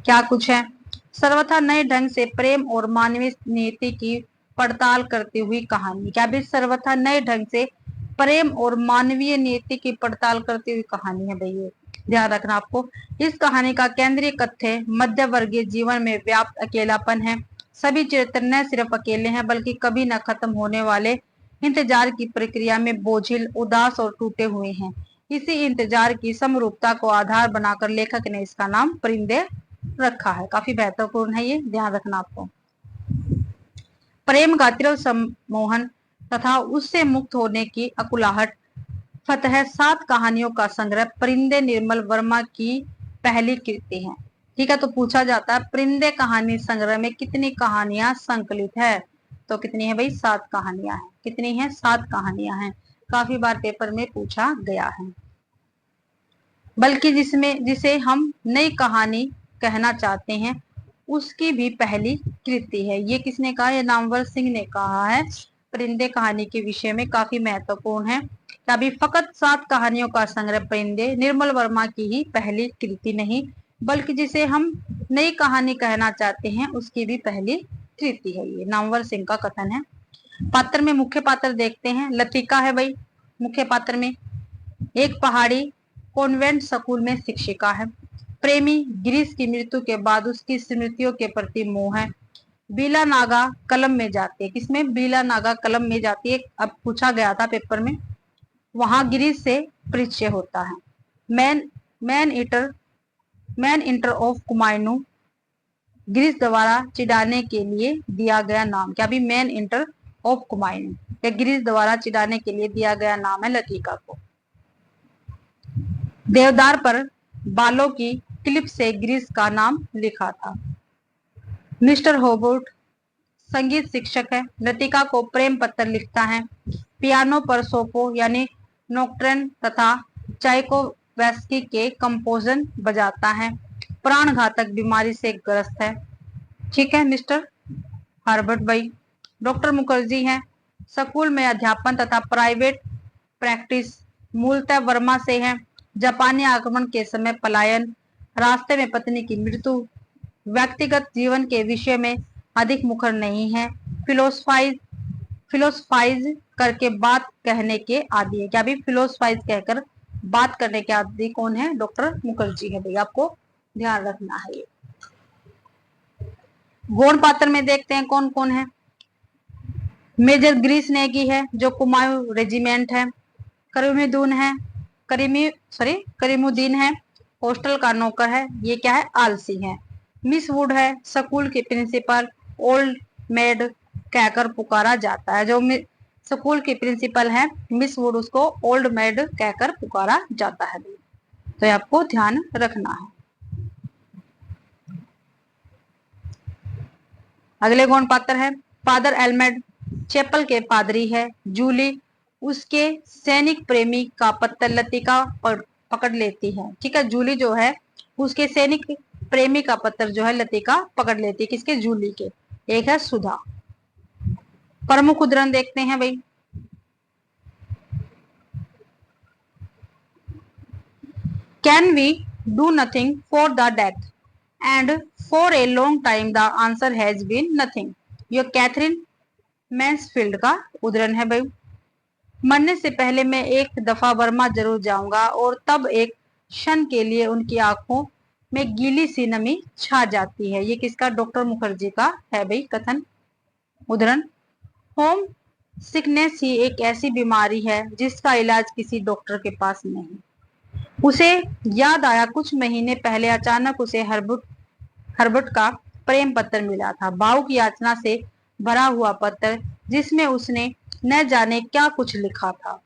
क्या कुछ है। सर्वथा नए ढंग से प्रेम और मानवीय नीति की पड़ताल करती हुई कहानी। क्या भी? सर्वथा नए ढंग से प्रेम और मानवीय नीति की पड़ताल करती हुई कहानी है भाई, ये ध्यान रखना आपको। इस कहानी का केंद्रीय तथ्य मध्य वर्गीय जीवन में व्याप्त अकेलापन है। सभी चरित्र न सिर्फ अकेले हैं बल्कि कभी न खत्म होने वाले इंतजार की प्रक्रिया में बोझिल, उदास और टूटे हुए हैं। इसी इंतजार की समरूपता को आधार बनाकर लेखक ने इसका नाम परिंदे रखा है। काफी महत्वपूर्ण है ये, ध्यान रखना आपको। प्रेम का तीव्र सम्मोहन तथा उससे मुक्त होने की अकुलाहट फतह 7 कहानियों का संग्रह परिंदे निर्मल वर्मा की पहली कृति है। ठीक है, तो पूछा जाता है परिंदे कहानी संग्रह में कितनी कहानियां संकलित है? तो कितनी है भाई? 7 कहानियां हैं। कितनी है? 7 कहानियां हैं। काफी बार पेपर में पूछा गया है। बल्कि जिसे हम नई कहानी कहना चाहते हैं उसकी भी पहली कृति है। ये किसने कहा? ये नामवर सिंह ने कहा है। परिंदे कहानी के विषय में काफी महत्वपूर्ण है। अभी फकत 7 कहानियों का संग्रह परिंदे निर्मल वर्मा की ही पहली कृति नहीं, बल्कि जिसे हम नई कहानी कहना चाहते हैं उसकी भी पहली कृति है। ये नामवर सिंह का कथन है। पात्र में मुख्य पात्र देखते हैं। लतिका है भाई मुख्य पात्र में, एक पहाड़ी कॉन्वेंट स्कूल में शिक्षिका है। प्रेमी गिरीश की मृत्यु के बाद उसकी स्मृतियों के प्रति मोह है। बीला नागा कलम में जाती है। किसमें? बीला नागा कलम में जाती है। अब पूछा गया था पेपर में, वहां गिरीश से परिचय होता है। Man man inter of Kumaon Girish द्वारा चिढ़ाने के लिए दिया गया नाम। क्या भी? मैन इंटर ऑफ कुमायूं, या गिरीश द्वारा चिढ़ाने के लिए दिया गया नाम है लतिका को। देवदार पर बालों की क्लिप से गिरीश का नाम लिखा था। मिस्टर होबर्ट संगीत शिक्षक है। लतिका को प्रेम पत्र लिखता है। पियानो पर सोपो यानी नोक्ट्रन तथा चाइकोवस्की के कंपोजन बजाता है। प्राण घातक बीमारी से ग्रस्त है। ठीक है मिस्टर हार्बर्ट भाई। डॉक्टर मुखर्जी हैं। स्कूल में अध्यापन तथा प्राइवेट प्रैक्टिस मूलतः वर्मा से है। जापानी आक्रमण के समय पलायन, रास्ते में पत्नी की मृत्यु, व्यक्तिगत जीवन के विषय में अधिक मुखर नहीं है। फिलोसफाइज करके बात कहने के आदि है। क्या भी? फिलोसफाइज कहकर बात करने के आदि कौन है? डॉक्टर मुखर्जी है भाई, आपको ध्यान रखना है ये। गौण पात्र में देखते हैं कौन कौन है। मेजर ग्रीस नेगी है जो कुमायूं रेजिमेंट है। करीमुद्दीन है, करीमुद्दीन है, हॉस्टल का नौकर है, ये क्या है, आलसी है। मिस वुड है, स्कूल की प्रिंसिपल, ओल्ड मेड कहकर पुकारा जाता है। जो स्कूल की प्रिंसिपल है मिस वुड, उसको ओल्ड मेड कहकर पुकारा जाता है। तो ये आपको ध्यान रखना है। अगले गौण पात्र है फादर एलमेड, चैपल के पादरी है। जूली उसके सैनिक प्रेमी का पत्र लतिका पकड़ लेती है। ठीक है, जूली जो है उसके सैनिक प्रेमी का पत्र जो है लतिका पकड़ लेती है। किसके, जूली के। एक है सुधा। प्रमुख उदाहरण देखते हैं भाई। Can we do nothing for the death and for a long time the answer has been nothing. ये कैथरीन मैंसफील्ड का उदाहरण है भाई। मरने से पहले मैं एक दफा बर्मा जरूर जाऊंगा और तब एक क्षण के लिए उनकी आंखों में गीली सी नमी छा जाती है। ये किसका, डॉक्टर मुखर्जी का है भाई कथन, उदाहरण। होम सिकनेस ही एक ऐसी बीमारी है जिसका इलाज किसी डॉक्टर के पास नहीं। उसे याद आया कुछ महीने पहले अचानक उसे हर्बर्ट का प्रेम पत्र मिला था। भावुक याचना से भरा हुआ पत्र जिसमें उसने न जाने क्या कुछ लिखा था।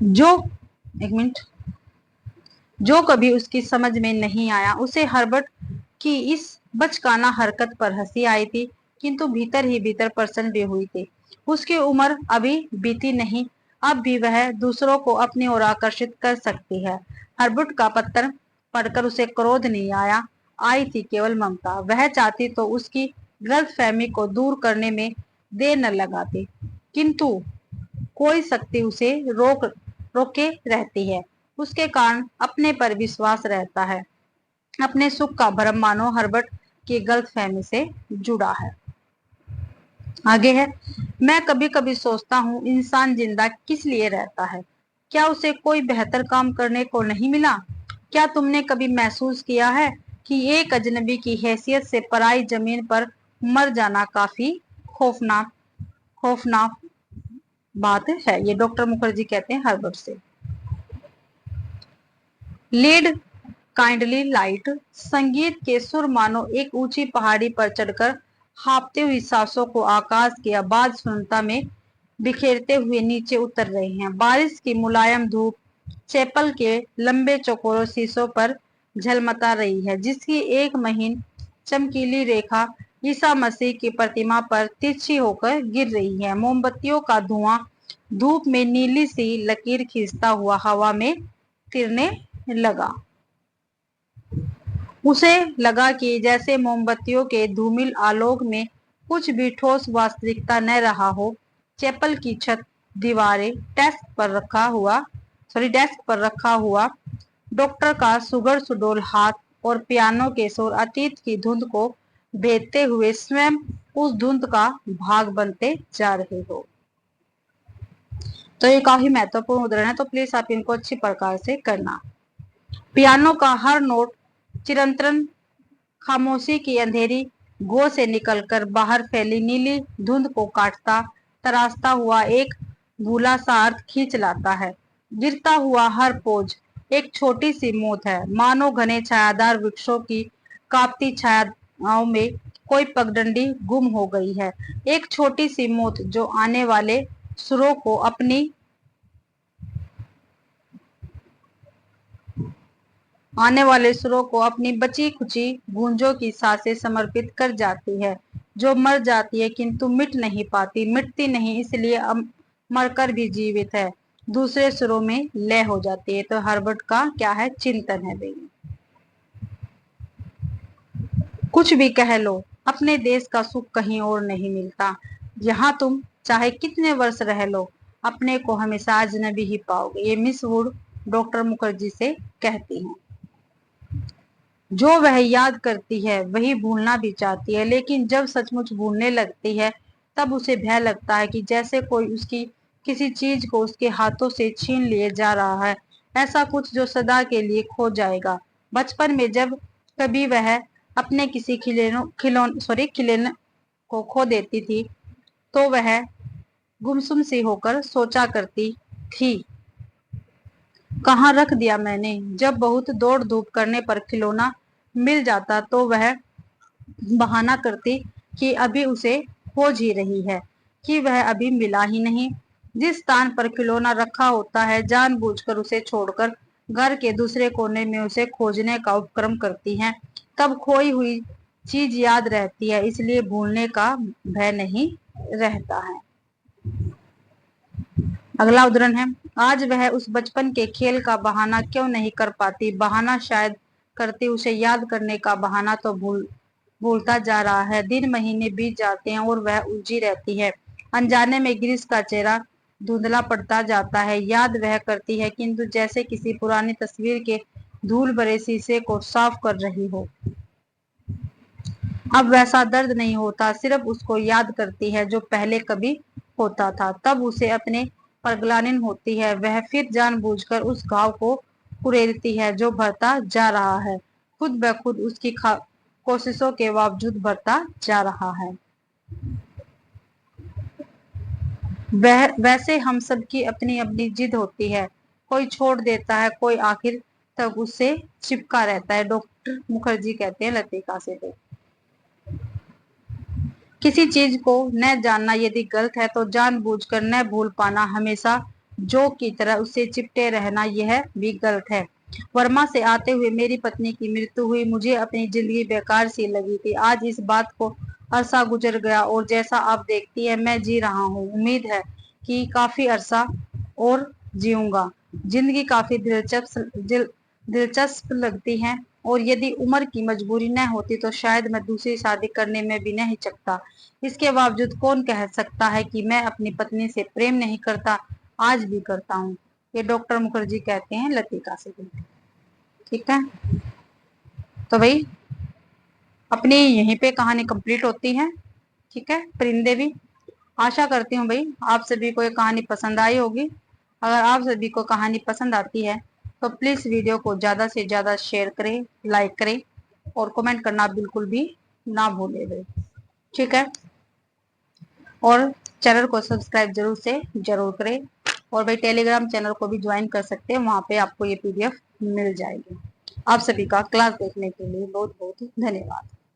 जो एक मिनट जो कभी उसकी समझ में नहीं आया। उसे हर्बर्ट की इस बचकाना हरकत पर हंसी आई थी, किंतु भीतर ही भीतर प्रसन्न भी हुई थी। उसकी उम्र अभी बीती नहीं, अब भी वह दूसरों को अपनी ओर आकर्षित कर सकती है। हर्बर्ट का पत्र पढ़कर उसे क्रोध नहीं आया, आई थी केवल ममता। वह चाहती तो उसकी गलतफहमी को दूर करने में देर न लगाती, किंतु कोई शक्ति उसे रोके रहती है। उसके कारण अपने पर विश्वास रहता है। अपने सुख का भ्रम मानो हर्बर्ट की गलतफहमी से जुड़ा है। आगे है, मैं कभी कभी सोचता हूँ इंसान जिंदा किस लिए रहता है? क्या उसे कोई बेहतर काम करने को नहीं मिला? क्या तुमने कभी महसूस किया है कि एक अजनबी की हैसियत से पराई जमीन पर मर जाना काफी खौफनाक खौफनाक बात है? ये डॉक्टर मुखर्जी कहते हैं हर्बर्ट से। लीड काइंडली लाइट, संगीत के सुर मानो एक ऊंची पहाड़ी पर चढ़कर हाँफती हुई सांसों को आकाश की आबाद सुनता में बिखेरते हुए नीचे उतर रहे हैं। बारिश की मुलायम धूप चैपल के लंबे चौकोरों शीशों पर झलमता रही है, जिसकी एक महीन चमकीली रेखा ईसा मसीह की प्रतिमा पर तिरछी होकर गिर रही है। मोमबत्तियों का धुआं धूप में नीली सी लकीर खींचता हुआ हवा में तिरने लगा। उसे लगा कि जैसे मोमबत्तियों के धूमिल आलोक में कुछ भी ठोस वास्तविकता न रहा हो। चैपल की छत, दीवारें, डेस्क पर रखा हुआ डॉक्टर का सुगर सुडोल हाथ और पियानो के सुर अतीत की धुंध को भेदते हुए स्वयं उस धुंध का भाग बनते जा रहे हो। तो ये काफी महत्वपूर्ण उदाहरण है, तो प्लीज आप इनको अच्छी प्रकार से करना। पियानो का हर नोट चिरंतन खामोशी की अंधेरी गो से निकलकर बाहर फैली नीली धुंध को काटता तराशता हुआ एक भूला सा अर्थ खींच लाता है। गिरता हुआ हर पोज एक छोटी सी मौत है, मानो घने छायादार वृक्षों की कांपती छायाओं में कोई पगडंडी गुम हो गई है। एक छोटी सी मौत जो आने वाले सुरों को अपनी बची खुची गूंजों की सांसें समर्पित कर जाती है, जो मर जाती है किंतु मिट नहीं पाती, मिटती नहीं इसलिए मरकर भी जीवित है, दूसरे सुरों में लय हो जाती है। तो हर्बर्ट का क्या है, चिंतन है भाई। कुछ भी कह लो, अपने देश का सुख कहीं और नहीं मिलता। यहाँ तुम चाहे कितने वर्ष रह लो, अपने को हमेशा अजनबी ही पाओगे। ये मिस वुड डॉक्टर मुखर्जी से कहती हैं। जो वह याद करती है वही भूलना भी चाहती है, लेकिन जब सचमुच भूलने लगती है तब उसे भय लगता है कि जैसे कोई उसकी किसी चीज को उसके हाथों से छीन लिए जा रहा है, ऐसा कुछ जो सदा के लिए खो जाएगा। बचपन में जब कभी वह अपने किसी खिलौने को खो देती थी तो वह गुमसुम सी होकर सोचा करती थी, कहाँ रख दिया मैंने। जब बहुत दौड़ धूप करने पर खिलौना मिल जाता तो वह बहाना करती कि अभी उसे खोज ही रही है, कि वह अभी मिला ही नहीं। जिस स्थान पर खिलौना रखा होता है जानबूझकर उसे छोड़कर घर के दूसरे कोने में उसे खोजने का उपक्रम करती हैं। तब खोई हुई चीज याद रहती है, इसलिए भूलने का भय नहीं रहता है। अगला उदाहरण है, आज वह उस बचपन के खेल का बहाना क्यों नहीं कर पाती। बहाना शायद करती, उसे याद करने का बहाना तो भूलता जा रहा है। दिन महीने बीत जाते हैं और वह उलझी रहती है। अनजाने में गिरीश का चेहरा धुंधला पड़ता जाता है। याद वह करती है किंतु जैसे किसी पुरानी तस्वीर के धूल भरे शीशे को साफ कर रही हो। अब वैसा दर्द नहीं होता, सिर्फ उसको याद करती है जो पहले कभी होता था। तब उसे अपने पर ग्लानि होती है। वह फिर जानबूझकर उस घाव को कुरेदती है जो भरता जा रहा है, खुद ब खुद उसकी कोशिशों के बावजूद भरता जा रहा है। वैसे हम सबकी अपनी अपनी जिद होती है, कोई छोड़ देता है, कोई आखिर तक उससे चिपका रहता है। डॉक्टर मुखर्जी कहते हैं लतिका से। किसी चीज को न जानना यदि गलत है तो जानबूझकर न भूल पाना, हमेशा जो की तरह उससे चिपटे रहना, यह भी गलत है। वर्मा से आते हुए मेरी पत्नी की मृत्यु हुई। मुझे अपनी जिंदगी बेकार सी लगी थी। आज इस बात को अरसा गुजर गया और जैसा आप देखती है मैं जी रहा हूँ। उम्मीद है कि काफी अरसा और जीऊंगा। जिंदगी काफी दिलचस्प लगती है और यदि उम्र की मजबूरी न होती तो शायद मैं दूसरी शादी करने में भी नहीं हिचकता। इसके बावजूद कौन कह सकता है कि मैं अपनी पत्नी से प्रेम नहीं करता। आज भी करता हूँ। ये डॉक्टर मुखर्जी कहते हैं लतिका से। ठीक है, तो भाई अपनी यहीं पे कहानी कंप्लीट होती है। ठीक है, परिंदे भी। आशा करती हूँ भाई आप सभी को ये कहानी पसंद आई होगी। अगर आप सभी को कहानी पसंद आती है तो प्लीज वीडियो को ज्यादा से ज्यादा शेयर करें, लाइक करें और कमेंट करना बिल्कुल भी ना भूलें भाई। ठीक है, और चैनल को सब्सक्राइब जरूर से जरूर करें। और भाई टेलीग्राम चैनल को भी ज्वाइन कर सकते हैं, वहां पे आपको ये PDF मिल जाएगी। आप सभी का क्लास देखने के लिए बहुत बहुत धन्यवाद।